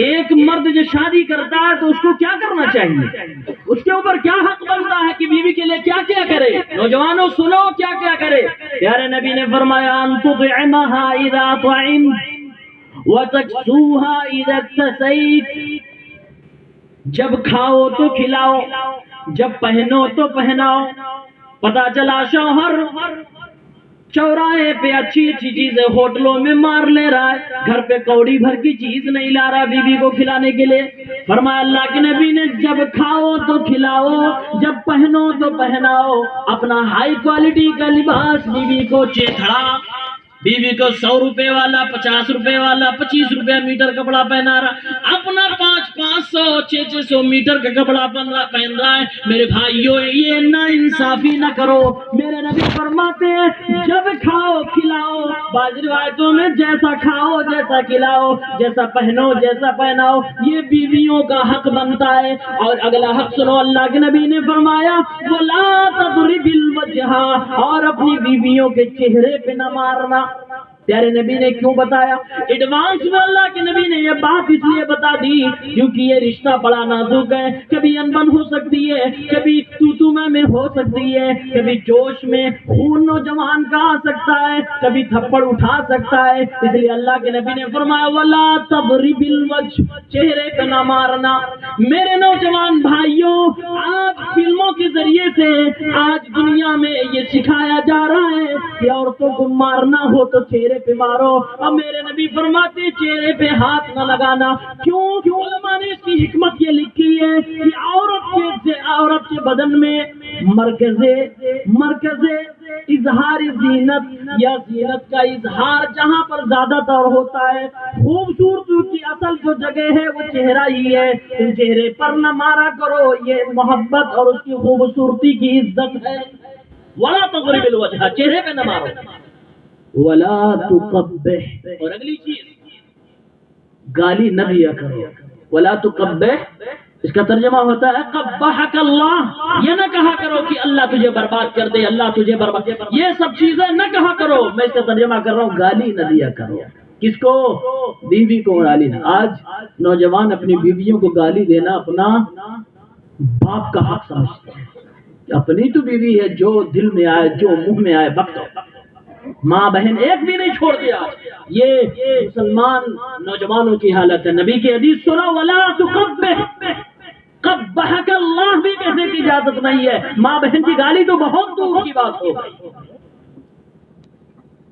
A: ایک مرد جو شادی کرتا ہے تو اس کو کیا کرنا چاہیے، اس کے اوپر کیا حق بنتا ہے کہ بیوی کے لیے کیا کیا کرے؟ نوجوانوں سنو کیا کیا کرے۔ پیارے نبی نے فرمایا ان تطعمها اذا طعمت وتكسوها اذا اكتسيت، جب کھاؤ تو کھلاؤ، جب پہنو تو پہناؤ۔ پتا چلا شوہر چوراہے پہ اچھی اچھی چیزیں ہوٹلوں میں مار لے رہا ہے، گھر پہ کوڑی بھر کی چیز نہیں لا رہا بیوی کو کھلانے کے لیے۔ فرمایا اللہ کے نبی نے جب کھاؤ تو کھلاؤ، جب پہنو تو پہناؤ، اپنا ہائی کوالٹی کا لباس بیوی کو چیتھڑا، بیوی کو 100 روپے والا 50 روپے والا 25 روپے میٹر کپڑا پہنا رہا، اپنا 500 600 میٹر کا کپڑا پہن رہا ہے۔ میرے بھائیوں یہ نا انصافی نہ کرو۔ میرے نبی فرماتے ہیں جب کھاؤ کھلاؤ، بعض روایتوں میں جیسا کھاؤ جیسا کھلاؤ، جیسا پہنو جیسا پہناؤ، یہ بیویوں کا حق بنتا ہے۔ اور اگلا حق سنو، اللہ کے نبی نے فرمایا وَلَا تَضْرِبِ الْوَجْهَ، اور اپنی بیویوں کے چہرے پہ نہ مارنا۔ پیارے نبی نے کیوں بتایا؟ ایڈوانس میں اللہ کے نبی نے یہ بات اس لیے بتا دی کیونکہ یہ رشتہ بڑا نازک ہے، کبھی انبن ہو سکتی ہے، کبھی تو میں ہو سکتی ہے، کبھی جوش میں خون نوجوان کا آ سکتا ہے، کبھی تھپڑ اٹھا سکتا ہے۔ اس لیے اللہ کے نبی نے فرمایا وَلَا تَضْرِبِ الْوَجْهَ، چہرے پہ نہ مارنا۔ میرے نوجوان بھائیوں، آج فلموں کے ذریعے سے آج دنیا میں یہ سکھایا جا رہا ہے کہ عورتوں کو مارنا ہو تو چہرے پہ مارو، اور میرے نبی فرماتے چہرے پہ ہاتھ نہ لگانا۔ کیوں؟ علماء نے اس کی حکمت یہ لکھی ہے کہ عورت کے بدن میں مرکز اظہار زینت یا زینت کا اظہار جہاں پر زیادہ تر ہوتا ہے، خوبصورتی کی اصل جو جگہ ہے وہ چہرہ ہی ہے۔ تم چہرے پر نہ مارا کرو، یہ محبت اور اس کی خوبصورتی کی عزت ہے۔ وَلَا تَضْرِبِ الْوَجْهَ، چہرے پہ نہ مارو۔ وَلَا تُقَبِّحْ، اور اگلی چیز گالی نہ دیا کرو۔ وَلَا تُقَبِّحْ اس کا ترجمہ ہوتا ہے قبحک اللہ، یہ نہ کہا کرو کہ اللہ تجھے برباد کر دے، اللہ تجھے برباد، یہ سب چیزیں نہ کہا کرو۔ میں اس کا ترجمہ کر رہا ہوں گالی نہ دیا کرو۔ کس کو؟ بیوی کو گالی نہ۔ آج نوجوان اپنی بیویوں کو گالی دینا اپنا باپ کا حق سمجھتے ہیں۔ اپنی تو بیوی ہے، جو دل میں آئے جو منہ میں آئے بک دو، ماں بہن ایک بھی نہیں چھوڑ دیا۔ یہ مسلمان نوجوانوں کی حالت ہے۔ نبی کی حدیث سنو وَلَا تُقَبِّحْ، قبحک اللہ بھی کہنے کی اجازت نہیں ہے۔ ماں بہن کی گالی تو بہت دور کی بات ہو گئی۔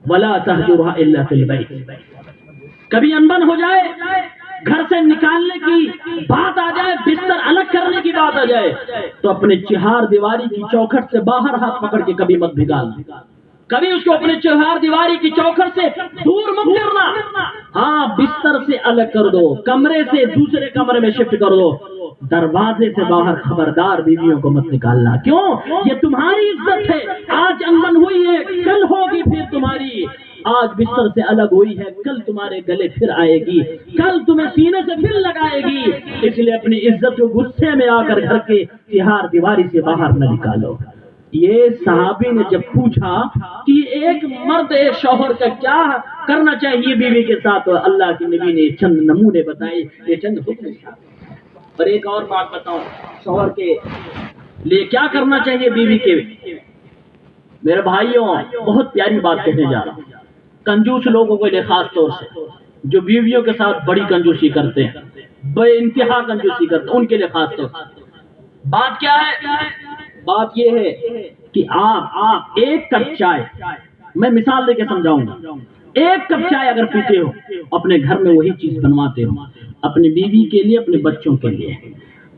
A: وَلَا تَهْجُرْهَا إِلَّا فِي الْبَيْتِ، کبھی انبن ہو جائے، گھر سے نکالنے کی بات آ جائے، بستر الگ کرنے کی بات آ جائے تو اپنے چہار دیواری کی چوکھٹ سے باہر ہاتھ پکڑ کے کبھی مت بھگالنا، کبھی اس کو اپنے چہار دیواری کی چوکھٹ سے دور مت کرنا۔ ہاں بستر سے الگ کر دو، کمرے سے دوسرے کمرے میں شفٹ کر دو، دروازے سے باہر خبردار بیویوں کو مت نکالنا۔ کیوں؟ یہ تمہاری عزت ہے۔ آج انبن ہوئی ہے، کل ہوگی پھر تمہاری۔ آج بستر سے الگ ہوئی ہے، کل تمہارے گلے پھر آئے گی، کل تمہیں سینے سے پھر لگائے گی۔ اس لیے اپنی عزت کو غصے میں آ کر گھر کے چہار دیواری سے باہر نہ نکالو۔ یہ صحابی نے جب پوچھا کہ ایک مرد شوہر کا کیا کرنا چاہیے بیوی کے ساتھ، تو اللہ کے نبی نے چند نمونے بتائے، یہ چند حکم۔ اور ایک اور بات بتاؤں، شوہر کے لیے کیا کرنا چاہیے بیوی کے۔ میرے بھائیوں بہت پیاری بات کہنے جا رہا ہوں، کنجوس لوگوں کے لیے خاص طور سے، جو بیویوں کے ساتھ بڑی کنجوسی کرتے ہیں، بے انتہا کنجوسی کرتے ہیں، ان کے لیے خاص طور سے بات کیا ہے؟ بات یہ ہے کہ آپ ایک کپ چائے، میں مثال دے کے سمجھاؤں گا، ایک کپ چائے اگر پیتے ہو، اپنے گھر میں وہی چیز بنواتے ہو اپنی بیوی کے لیے، اپنے بچوں کے لیے،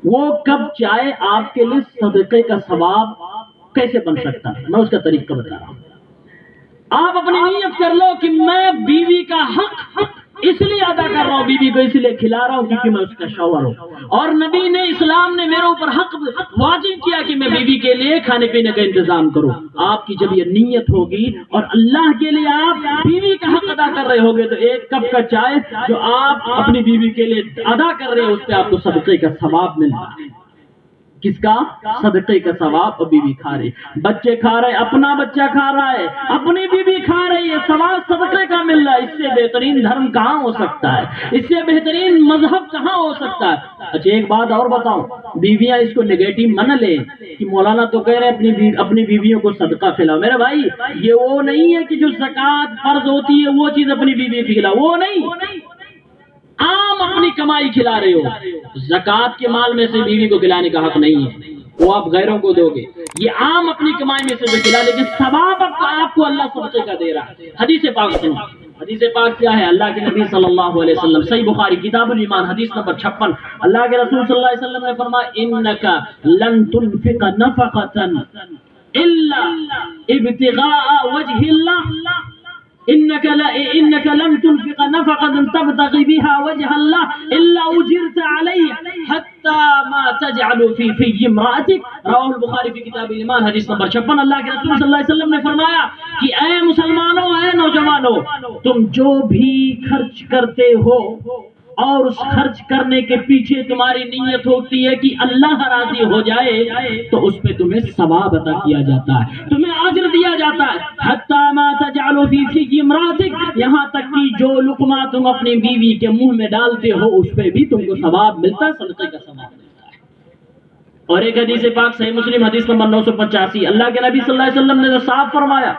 A: وہ کپ چائے آپ کے لیے صدقے کا ثواب کیسے بن سکتا ہے؟ میں اس کا طریقہ بتا رہا ہوں۔ آپ اپنی نیت کر لو کہ میں بیوی کا حق اس لیے ادا کر رہا ہوں، بیوی کو اس لیے کھلا رہا ہوں کیونکہ میں اس کا شوہر ہوں، اور نبی نے اسلام نے میرے اوپر حق واجب کیا کہ میں بیوی کے لیے کھانے پینے کا انتظام کروں۔ آپ کی جب یہ نیت ہوگی اور اللہ کے لیے آپ بیوی کا حق ادا کر رہے ہوگے تو ایک کپ کا چائے جو آپ اپنی بیوی کے لیے ادا کر رہے ہیں اس پہ آپ کو صدقے کا ثواب مل رہا ہے۔ کس کا؟ صدقے کا ثواب۔ اور بیوی کھا رہی، بچے کھا رہے، اپنا بچہ کھا رہا ہے، اپنی بیوی کھا رہی ہے، ثواب صدقے کا مل رہا ہے۔ اس سے بہترین دھرم کہاں ہو سکتا ہے؟ اس سے بہترین مذہب کہاں ہو سکتا ہے؟ اچھا ایک بات اور بتاؤں، بیویاں اس کو نگیٹو نہ لیں کہ مولانا تو کہہ رہے ہیں اپنی بیویوں کو صدقہ کھلاؤ۔ میرے بھائی یہ وہ نہیں ہے کہ جو زکوٰۃ فرض ہوتی ہے وہ چیز اپنی بیوی کو کھلاؤ، وہ نہیں، عام اپنی کمائی کھلا رہے ہو۔ زکوٰۃ کے مال میں سے بیوی کو کھلانے کا حق نہیں ہے، وہ آپ غیروں کو دو گے۔ یہ عام اپنی کمائی میں سے جو کھلا، لیکن ثواب آپ کو اللہ صدقے کا دے رہا ہے۔ حدیث پاک سنو، حدیث پاک کیا ہے؟ اللہ کے نبی صلی اللہ علیہ وسلم، صحیح بخاری کتاب الایمان حدیث نمبر 56، اللہ کے رسول صلی اللہ علیہ وسلم نے فرمایا انک لن تنفق نفقۃ الا ابتغاء وجہ اللہ، انك لم تنفق نفقة تبتغي بها وجه الله الا اجرت عليه حتى ما تجعل في امرأتك، رواه البخاری في کتاب الایمان حدیث نمبر 56۔ اللہ کے رسول صلی اللہ علیہ وسلم نے فرمایا کہ اے مسلمانوں، اے نوجوانوں، تم جو بھی خرچ کرتے ہو اور اس خرچ کرنے کے پیچھے تمہاری نیت ہوتی ہے کہ اللہ راضی ہو جائے تو اس پہ تمہیں ثواب عطا کیا جاتا ہے، تمہیں اجر دیا جاتا ہے۔ حتی ما تجعل فی امراتک، یہاں تک کہ جو لقمہ تم اپنی بیوی کے منہ میں ڈالتے ہو اس پہ بھی تم کو ثواب ملتا ہے، صدقے کا ثواب ملتا ہے۔ اور ایک حدیث پاک صحیح مسلم حدیث نمبر 985، اللہ کے نبی صلی اللہ علیہ وسلم نے صاف فرمایا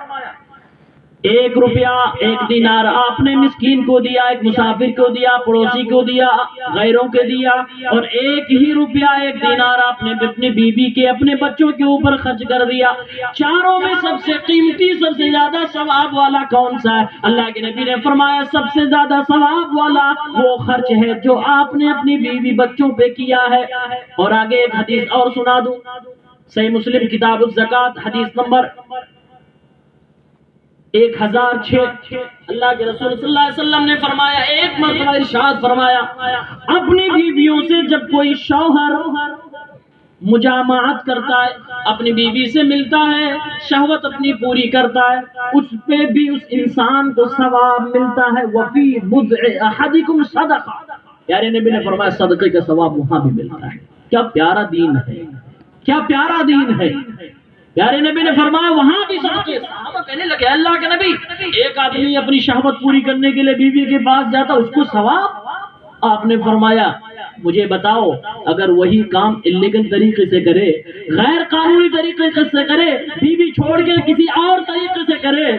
A: 1 روپیہ 1 دینار آپ نے مسکین کو دیا، ایک مسافر کو دیا، پڑوسی کو دیا، غیروں کے دیا، اور 1 ہی روپیہ 1 دینار آپ نے اپنی بیوی کے، اپنے بچوں کے اوپر خرچ کر دیا۔ چاروں میں سب سے قیمتی، سب سے زیادہ ثواب والا کون سا ہے؟ اللہ کے نبی نے فرمایا سب سے زیادہ ثواب والا وہ خرچ ہے جو آپ نے اپنی بیوی بچوں پہ کیا ہے۔ اور آگے ایک حدیث اور سنا دوں، صحیح مسلم کتاب الزکوٰۃ حدیث نمبر 1006، اللہ کے رسول صلی اللہ علیہ وسلم نے فرمایا، ایک مرتبہ ارشاد فرمایا، اپنی بیویوں سے جب کوئی شوہر مجامعت کرتا ہے، اپنی بیوی سے ملتا ہے، شہوت اپنی پوری کرتا ہے، اس پہ بھی اس انسان کو ثواب ملتا ہے۔ وفی بضع احدکم صدقہ، پیارے نبی نے فرمایا صدقے کا ثواب وہاں بھی ملتا ہے۔ کیا پیارا دین ہے، کیا پیارا دین ہے۔ پیارے نبی نے فرمایا وہاں بھی صدقے۔ صحابہ کہنے لگے اللہ کے نبی، ایک آدمی اپنی شہوت پوری کرنے کے لیے بیوی کے پاس جاتا اس کو ثواب؟ آپ نے فرمایا مجھے بتاؤ، اگر وہی کام الیگل طریقے سے کرے، غیر قانونی طریقے سے کرے، بیوی چھوڑ کے کسی اور طریقے سے کرے،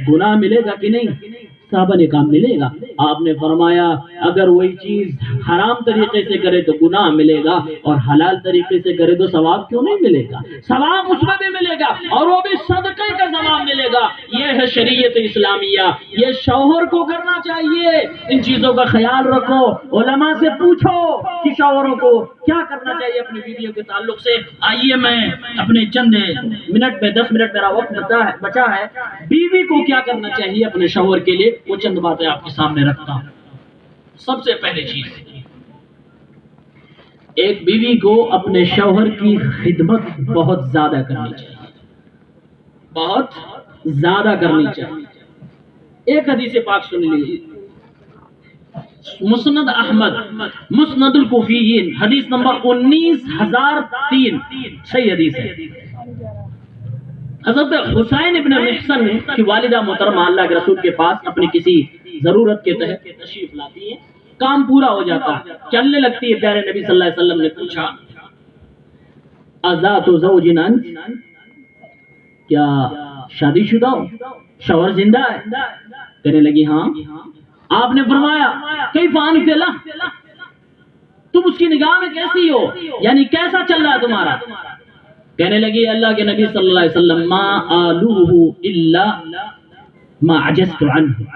A: گناہ ملے گا کہ نہیں؟ صحابہ نے کہا ملے گا۔ آپ نے فرمایا اگر وہی چیز حرام طریقے سے کرے تو گناہ ملے گا، اور حلال طریقے سے کرے تو ثواب کیوں نہیں ملے گا؟ ثواب اس میں بھی ملے گا، اور وہ بھی صدقے کا ثواب ملے گا۔ یہ ہے شریعت اسلامیہ، یہ شوہر کو کرنا چاہیے۔ ان چیزوں کا خیال رکھو، علماء سے پوچھو کہ شوہروں کو کیا کرنا چاہیے اپنی بیویوں کے تعلق سے۔ آئیے میں اپنے چند منٹ میں 10 منٹ میرا وقت بچا ہے، بیوی کو کیا کرنا چاہیے اپنے شوہر کے لیے، وہ چند باتیں آپ کے سامنے رکھتا ہوں۔ سب سے پہلی چیز، ایک بیوی کو اپنے شوہر کی خدمت بہت زیادہ کرنی چاہیے، بہت زیادہ کرنی چاہیے۔ ایک حدیث پاک سن لیجیے، مسند احمد، مسند الکوفیین حدیث نمبر 19003، صحیح حدیث ہے۔ حضرت حسین ابن محسن کی والدہ محترمہ اللہ کے رسول کے پاس اپنی کسی ضرورت کے تحت تشریف لاتی ہے، کام پورا ہو جاتا ہے، چلنے لگتی ہے۔ پیارے نبی صلی اللہ علیہ وسلم نے پوچھا اذات زوج انت، کیا شادی شدہ ہو، شوہر زندہ ہے؟ کہنے لگی ہاں۔ آپ نے فرمایا کیف انت لہ، تم اس کی نگاہ میں کیسی ہو، یعنی کیسا چل رہا ہے تمہارا؟ کہنے لگی اللہ کے نبی صلی اللہ علیہ وسلم ما آلوہ الا ما عجزت عنہ،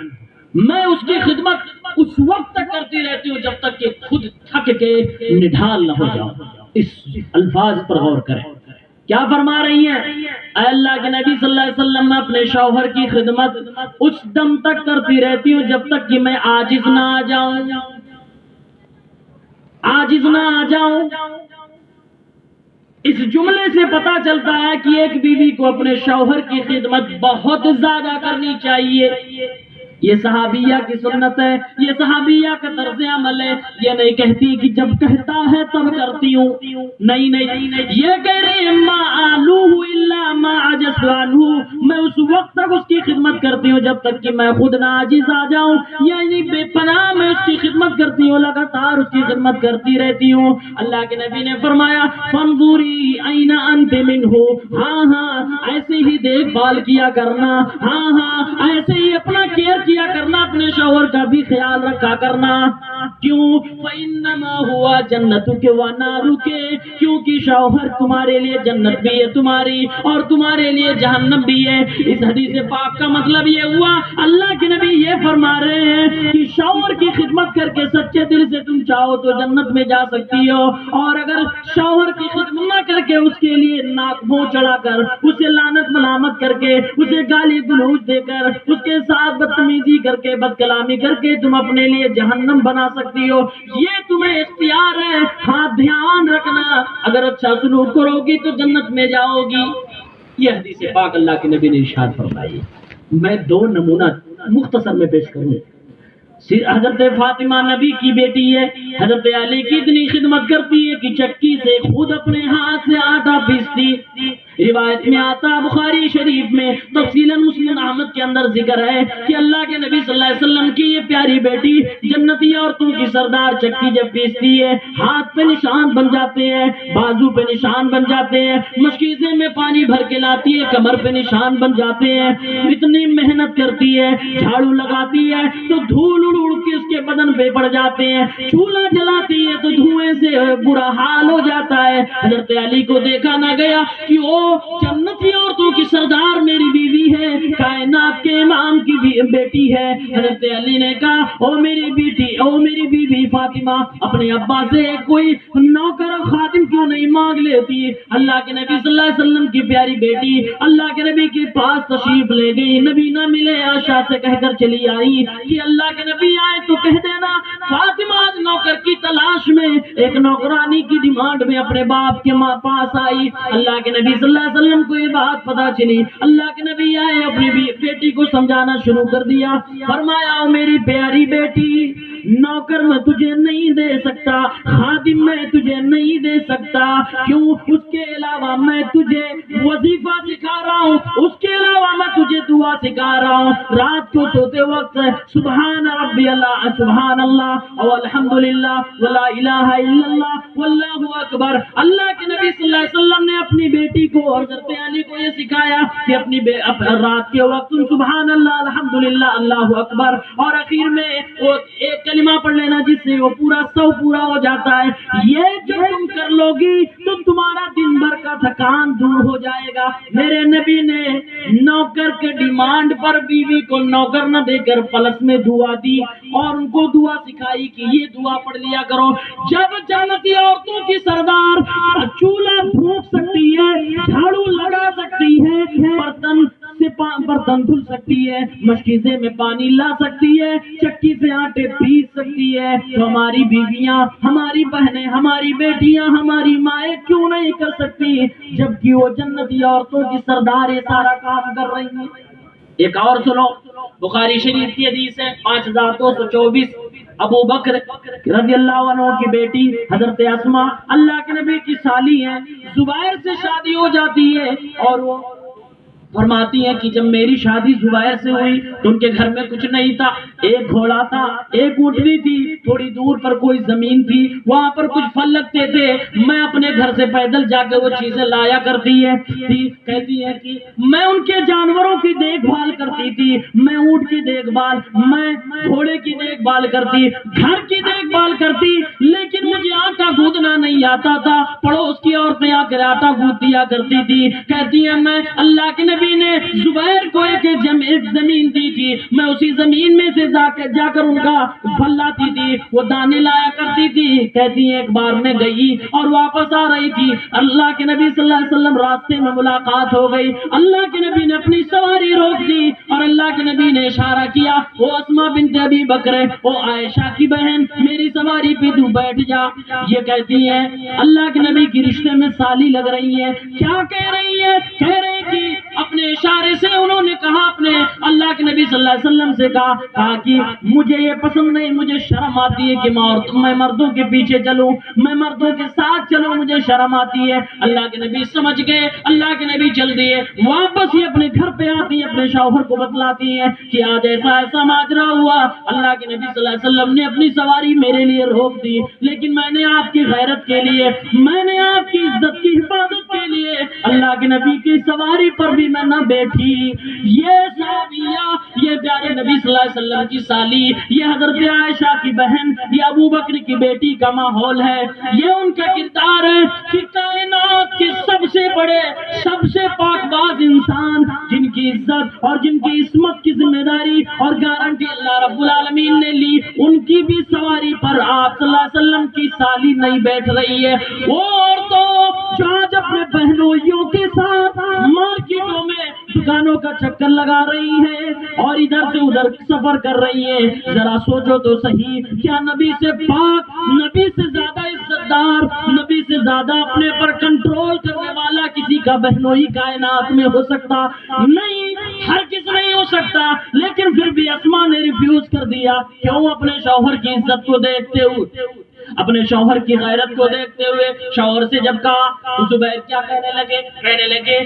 A: میں اس کی خدمت اس وقت تک کرتی رہتی ہوں جب تک کہ خود تھک کے نڈھال نہ ہو جاؤں۔ اس الفاظ پر غور کریں، کیا فرما رہی ہیں؟ اے اللہ کے نبی صلی اللہ علیہ وسلم، میں اپنے شوہر کی خدمت اس دم تک کرتی رہتی ہوں جب تک کہ میں عاجز نہ آ جاؤں۔ عاجز نہ آ جاؤں۔ اس جملے سے پتا چلتا ہے کہ ایک بیوی کو اپنے شوہر کی خدمت بہت زیادہ کرنی چاہیے۔ یہ صحابیہ کی سنت ہے، یہ صحابیہ کا طرز عمل ہے۔ یہ نہیں کہتی کہ جب کہتا ہے تب کرتی ہوں، نہیں نہیں، یہ کہہ رہی ہے ما آلوہ الا ما عجزت عنہ، میں اس وقت تک اس کی خدمت کرتی ہوں جب تک کہ میں خود نہ عاجز آ جاؤں، یعنی بے پناہ میں اس کی خدمت کرتی ہوں، لگاتار اس کی خدمت کرتی رہتی ہوں۔ اللہ کے نبی نے فرمایا فانظری این انت منہ، ہاں ہاں ایسے ہی دیکھ بھال کیا کرنا، ہاں ہاں ایسے ہی اپنا کیئر کیا کرنا، اپنے شوہر کا بھی خیال رکھا کرنا۔ کیوں؟ فإنما ہوا جنتک ونارک، کیونکہ شوہر تمہارے لیے جنت بھی ہے تمہاری، اور تمہارے لیے جہنم بھی ہے۔ اس حدیث پاک کا مطلب یہ ہوا اللہ کے نبی یہ فرما رہے ہیں کہ شوہر کی خدمت کر کے سچے دل سے تم چاہو تو جنت میں جا سکتی ہو، اور اگر شوہر کی خدمت نہ کر کے اس کے لیے ناک منہ چڑھا کر، اسے لعنت ملامت کر کے، اسے گالی گلوچ دے کر، اس کے ساتھ بدتمیزی کر کے، بد کلامی کر کے تم اپنے لیے جہنم بنا سکتی ہو، یہ تمہیں اختیار ہے۔ ہاں دھیان رکھنا، اگر اچھا سلوک کرو گی تو جنت میں جاؤ گی۔ یہ حدیث پاک اللہ کے نبی نے ارشاد فرمائی۔ میں دو نمونہ مختصر میں پیش کروں۔ حضرت فاطمہ نبی کی بیٹی ہے، حضرت علی کی اتنی خدمت کرتی ہے کہ چکی سے خود اپنے ہاتھ سے آٹا پیستی۔ روایت میں آتا بخاری شریف میں تفصیلاً مسلم احمد کے اندر ذکر ہے کہ اللہ کے نبی صلی اللہ علیہ وسلم کی یہ پیاری بیٹی جنتی عورتوں کی سردار چکی جب پیستی ہے، ہاتھ پہ نشان بن جاتے ہیں، بازو پہ نشان بن جاتے ہیں، مشکیزے میں پانی بھر کے لاتی ہے، کمر پہ نشان بن جاتے ہیں، اتنی محنت کرتی ہے، جھاڑو لگاتی ہے تو دھول اڑ کے اس کے بدن پہ پڑ جاتے ہیں، چولہا جلاتی ہے تو دھوئیں سے برا حال ہو جاتا ہے۔ حضرت علی کو دیکھا نہ گیا کہ وہ جنتی عورتوں کی سردار میری بیوی ہے، کائنات کے امام کی بیٹی ہے۔ حضرت علی نے کہا او میری بیٹی، او میری بیوی فاطمہ، اپنے ابا سے کوئی نوکر خادم کیوں نہیں مانگ لیتی؟ اللہ کے نبی صلی اللہ علیہ وسلم کی پیاری بیٹی اللہ کے نبی کے پاس تشریف لے گئی، نبی نہ ملے، عائشہ سے کہہ کر چلی آئی کہ اللہ کے نبی آئے تو کہہ دینا فاطمہ آج نوکر کی تلاش میں، ایک نوکرانی کی ڈیمانڈ میں اپنے باپ کے پاس آئی۔ اللہ کے نبی صلی اللہ علیہ وسلم کو یہ بات پتا چلی، اللہ کے نبی آئے، اپنی بیٹی کو سمجھانا شروع کر دیا، فرمایا او میری پیاری بیٹی، نوکر میں تجھے نہیں دے سکتا، خادم میں تجھے نہیں دے سکتا، کیوں؟ اس کے علاوہ میں تجھے وظیفہ سکھا رہا ہوں، اس کے علاوہ میں تجھے دعا سکھا رہا ہوں، رات کو سوتے وقت سبحان ربی اللہ، سبحان اللہ والحمدللہ ولا الہ الا اللہ واللہ اکبر۔ اللہ کے نبی صلی اللہ علیہ وسلم نے اپنی بیٹی کو اور حضرت علی کو یہ سکھایا کہ اپنی رات کے وقت سبحان اللہ، الحمدللہ، اللہ اکبر، اور اخیر میں وہ ایک کلمہ پڑھ لینا جس سے وہ پورا ہو جاتا ہے۔ یہ جو تم کر لو گی تو تمہارا دن بھر کا تھکان دور ہو جائے گا۔ میرے نبی نے نوکر کے ڈیمانڈ پر بیوی کو نوکر نہ دے کر پلس میں دعا دی اور ان کو دعا سکھائی کہ یہ دعا پڑھ لیا کرو۔ جب جنتی عورتوں کی سردار چولہا پھونک سکتی ہے، جھاڑو لگا سکتی ہے، برتن دھل سکتی ہے، مشکیزے میں پانی لا سکتی ہے، چکی سے آٹے پیس سکتی ہے، تو ہماری بیویاں، ہماری بہنیں، ہماری بیٹیاں، ہماری مائیں کیوں نہیں کر سکتی؟ جبکہ وہ جنتی عورتوں کی سردار یہ سارا کام کر رہی ہیں۔ ایک اور سنو، بخاری شریف کی حدیث ہے 5224، ابو بکر رضی اللہ عنہ کی بیٹی حضرت اسماء اللہ کے نبی کی سالی ہیں، زبیر سے شادی ہو جاتی ہے، اور وہ فرماتی ہیں کہ جب میری شادی زبیر سے ہوئی تو ان کے گھر میں کچھ نہیں تھا، ایک گھوڑا تھا، ایک اونٹنی تھی، تھوڑی دور پر کوئی زمین تھی، وہاں پر کچھ پھل لگتے تھے، میں اپنے گھر سے پیدل جا کے وہ چیزیں لایا کرتی ہے، کہتی ہے کہ میں ان کے جانوروں کی دیکھ بھال کرتی تھی، میں اونٹ کی دیکھ بھال، میں گھوڑے کی دیکھ بھال کرتی، گھر کی دیکھ بھال کرتی، لیکن مجھے آٹا گوندنا نہیں آتا تھا، پڑوس کی عورتیں آ کر آٹا گوندھ دیا کرتی تھی۔ کہتی ہے میں اللہ کے نبی نے زبیر کو ایک زمین دی تھی، میں اسی زمین میں سے جا کر ان کا پھل لاتی تھی، وہ دانے لایا کرتی تھی۔ کہتی ہیں ایک بار میں گئی اور واپس آ رہی تھی، اللہ کے نبی صلی اللہ علیہ وسلم راستے میں ملاقات ہو گئی، اللہ کے نبی نے اپنی سواری روک دی اور اللہ کے نبی نے اشارہ کیا، وہ اسماء بنت ابی بکر، وہ عائشہ کی بہن، میرے میری سواری پہ تو بیٹھ جا. یہ کہتی ہے اللہ کے نبی کی رشتے میں سالی لگ رہی ہے. کیا کہہ رہی ہے؟ کہہ رہی کہ اپنے اشارے سے انہوں نے کہا، اپنے اللہ کے نبی صلی اللہ علیہ وسلم سے کہا کہ مجھے یہ پسند نہیں، مجھے شرم آتی ہے کہ میں مردوں کے پیچھے چلوں، میں مردوں کے ساتھ چلوں، مجھے شرم آتی ہے. اللہ کے نبی سمجھ گئے، اللہ کے نبی چل دیے. واپس یہ اپنے گھر پہ آتی ہیں، اپنے شوہر کو بتلاتی ہیں کہ آج ایسا ایسا ماجرا ہوا. اللہ کے نبی صلی اللہ علیہ وسلم نے اپنی سواری میرے لیے روک دی، لیکن میں نے آپ کی غیرت کے لیے، میں نے آپ کی عزت کی حفاظت کے لیے اللہ کے نبی کی سواری پر بھی میں نہ بیٹھی. یہ صحابیہ، یہ پیارے نبی صلی اللہ علیہ وسلم کی سالی، یہ حضرت عائشہ کی بہن، یہ ابو بکر کی بیٹی کا ماحول ہے. یہ ان کا کردار ہے کہ کائنات کے سب سے بڑے، سب سے پاک باز انسان، جن کی عزت اور جن کی عصمت کی ذمہ داری اور گارنٹی اللہ رب العالمین نے لی، ان کی بھی سواری پر آپ صلی اللہ علیہ وسلم کی سالی نہیں بیٹھ رہی ہے. وہ عورتوں جو آج اپنے بہنوئیوں کے ساتھ مارکیٹوں میں دکانوں کا چکر لگا رہی ہے اور ادھر سے ادھر سفر کر رہی ہے، ذرا سوچو تو صحیح، کیا نبی سے پاک، نبی سے زیادہ عزت دار، نبی سے زیادہ اپنے پر کنٹرول کرنے والا کسی کا بہنوئی کائنات میں ہو سکتا؟ نہیں، ہر کس نہیں ہو سکتا. لیکن پھر بھی اسما نے ریفیوز کر دیا. کیوں؟ اپنے شوہر کی عزت کو دیکھتے ہوئے، اپنے شوہر کی غیرت کو دیکھتے ہوئے. شوہر سے جب کہا تو زبیر کیا کہنے لگے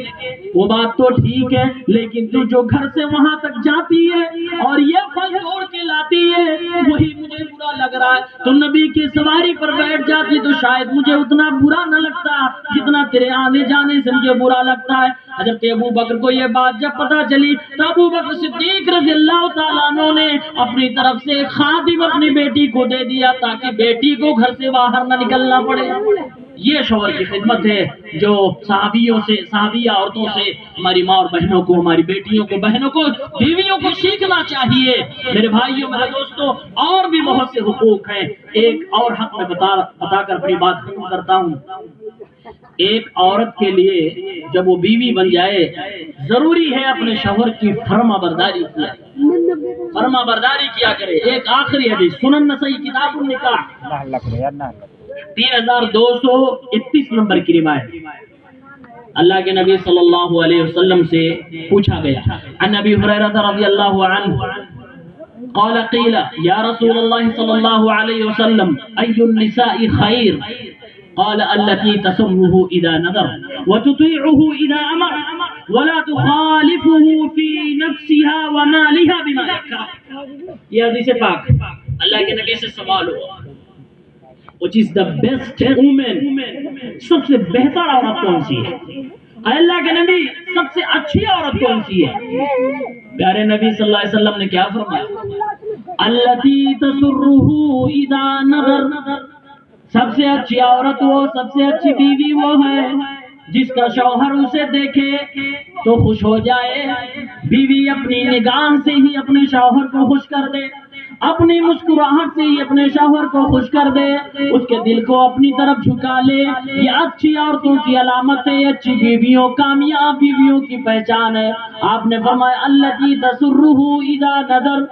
A: وہ بات تو ٹھیک ہے، لیکن تو جو گھر سے وہاں تک جاتی ہے اور یہ پھل توڑ کے لاتی ہے وہی مجھے برا لگ رہا ہے. تو نبی کی سواری پر بیٹھ جاتی تو شاید مجھے اتنا برا نہ لگتا جتنا تیرے آنے جانے سے مجھے برا لگتا ہے. حضرت ابو بکر کو یہ بات جب پتا چلی تو ابو بکر صدیق رضی اللہ تعالیٰ عنہ نے اپنی طرف سے خادم اپنی بیٹی کو دے دیا تاکہ بیٹی کو گھر سے باہر نہ نکلنا پڑے. یہ شوہر کی خدمت ہے جو صحابیوں سے، صحابیہ عورتوں سے ہماری ماں اور بہنوں کو، ہماری بیٹیوں کو، بہنوں کو، بیویوں کو سیکھنا چاہیے. میرے بھائیوں، میرے دوستوں، اور بھی بہت سے حقوق ہیں. ایک اور حق میں بتا کر اپنی بات ختم کرتا ہوں. ایک عورت کے لیے جب وہ بیوی بن جائے ضروری ہے اپنے شوہر کی فرما برداری کیا، فرما برداری کیا کرے. ایک آخری حدیث سنن نسائی کتاب النکاح 3231 نمبر کی روایت. اللہ کے نبی صلی اللہ علیہ وسلم سے پوچھا گیا، عن ابی ہریرہ رضی اللہ عنہ قال قیل یا رسول اللہ صلی اللہ علیہ وسلم ای النساء خیر؟ قال التي تسره اذا نذر وتطيعه اذا امر ولا تخالفه في نفسها ومالها بما يكره. یہ حدیث پاک. اللہ کے نبی سے سوال ہوا which is the best woman، سب سے بہتر عورت کون سی ہے؟ اللہ کے نبی سب سے اچھی عورت کون سی ہے؟ پیارے نبی صلی اللہ علیہ وسلم نے کیا فرمایا؟ التي تسره اذا نذر. سب سے اچھی عورت وہ، سب سے اچھی بیوی وہ ہے جس کا شوہر اسے دیکھے تو خوش ہو جائے. بیوی اپنی نگاہ سے ہی اپنے شوہر کو خوش کر دے، اپنی مسکراہٹ سے ہی اپنے شوہر کو خوش کر دے، اس کے دل کو اپنی طرف جھکا لے. یہ اچھی عورتوں کی علامت ہے، اچھی بیویوں، کامیاب بیویوں کی پہچان ہے. آپ نے فرمایا التی تسرہ اذا نظر،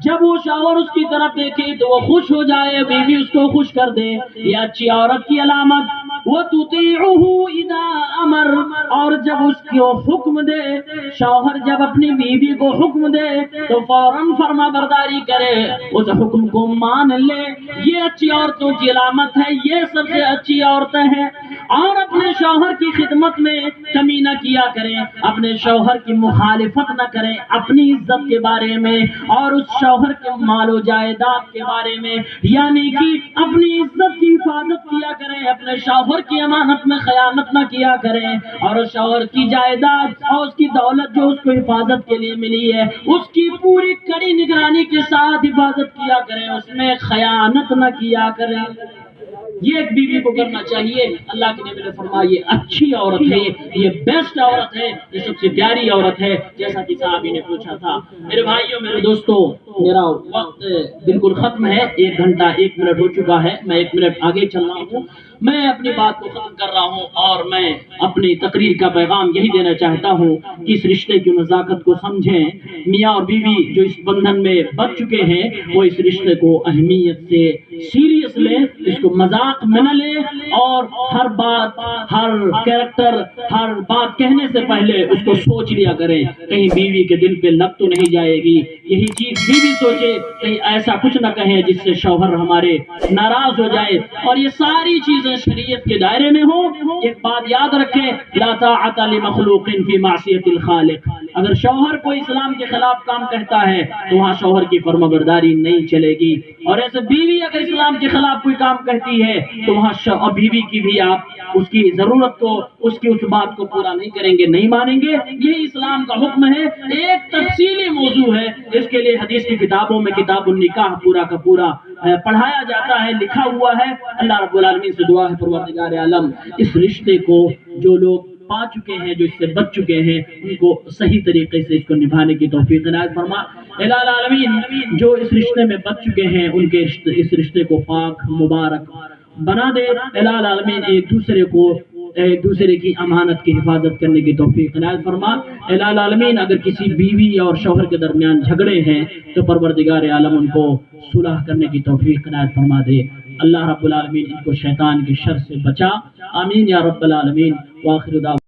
A: جب وہ شوہر اس کی طرف دیکھے تو وہ خوش ہو جائے، بیوی اس کو خوش کر دے. یہ اچھی عورت کی علامت. وَتُطِيعُهُ إِذَا أَمَرَ، اور جب اس کو حکم دے، شوہر جب اپنی بیوی کو حکم دے تو فوراً فرما برداری کرے، اس حکم کو مان لے. یہ اچھی عورتوں کی علامت ہے، یہ سب سے اچھی عورتیں ہیں. اور اپنے شوہر کی خدمت میں کمی نہ کیا کریں، اپنے شوہر کی مخالفت نہ کریں اپنی عزت کے بارے میں اور اس شوہر کے مال و جائیداد کے بارے میں، یعنی کہ اپنی عزت کی حفاظت کیا کریں، اپنے شوہر کی امانت میں خیانت نہ کیا کریں، اور شوہر کی جائیداد اور اس کی دولت جو اس کو حفاظت کے لیے ملی ہے اس کی پوری کڑی نگرانی کے ساتھ حفاظت کیا کریں، اس میں خیانت نہ کیا کریں. یہ ایک بیوی کو کرنا چاہیے. اللہ کے نبی نے فرمایا یہ اچھی عورت ہے، یہ بیسٹ عورت ہے، یہ سب سے پیاری عورت ہے، جیسا کہ صحابی نے پوچھا تھا. میرے بھائیوں، میرے دوستوں، میرا وقت بالکل ختم ہے. 1 گھنٹہ 1 منٹ ہو چکا ہے، میں 1 منٹ آگے چل رہا ہوں. میں اپنی بات کو ختم کر رہا ہوں اور میں اپنی تقریر کا پیغام یہی دینا چاہتا ہوں کہ اس رشتے کی نزاکت کو سمجھیں۔ میاں اور بیوی جو اس بندھن میں بچ چکے ہیں وہ اس رشتے کو اہمیت سے سیریس لیں، اس کو مذاق میں نہ لیں، اور ہر بات، ہر کیریکٹر، ہر بات کہنے سے پہلے اس کو سوچ لیا کریں، کہیں بیوی کے دل پہ لگ تو نہیں جائے گی۔ یہی چیز بیوی سوچے، کہیں ایسا کچھ نہ کہیں جس سے شوہر ہمارے ناراض ہو جائے، اور یہ ساری چیزیں شریعت کے دائرے میں ہوں۔ ایک بات یاد رکھیں، لا طاعت لمخلوق فی معصیت الخالق۔ اگر شوہر کوئی اسلام کے خلاف کام کہتا ہے تو وہاں شوہر کی فرمانبرداری نہیں چلے گی، اور ایسے بیوی اگر اسلام کے خلاف کوئی کام کہتی ہے تو وہاں بیوی کی بھی آپ اس کی ضرورت کو، اس کی اس بات کو پورا نہیں کریں گے، نہیں مانیں گے۔ یہ اسلام کا حکم ہے، ایک تفصیلی موضوع ہے، اس کے لیے حدیث کی کتابوں میں کتاب النکاح پورا کا پورا پڑھایا جاتا ہے، لکھا ہوا ہے۔ اللہ رب العالمین سے دعا ہے پروردگار عالم اس رشتے کو جو لوگ پا چکے ہیں، جو اس سے بچ چکے ہیں، ان کو صحیح طریقے سے اس کو نبھانے کی توفیق عنایت فرما۔ الہ العالمین جو اس رشتے میں بچ چکے ہیں ان کے اس رشتے کو پاک مبارک بنا دے۔ الہ العالمین ایک دوسرے کی امانت کی حفاظت کرنے کی توفیق عنایت فرما۔ الہ العالمین اگر کسی بیوی اور شوہر کے درمیان جھگڑے ہیں تو پروردگار عالم ان کو صلح کرنے کی توفیق عنایت فرما دے۔ اللہ رب العالمین ان کو شیطان کی شر سے بچا، آمین یا رب العالمین۔ وآخر دعوانا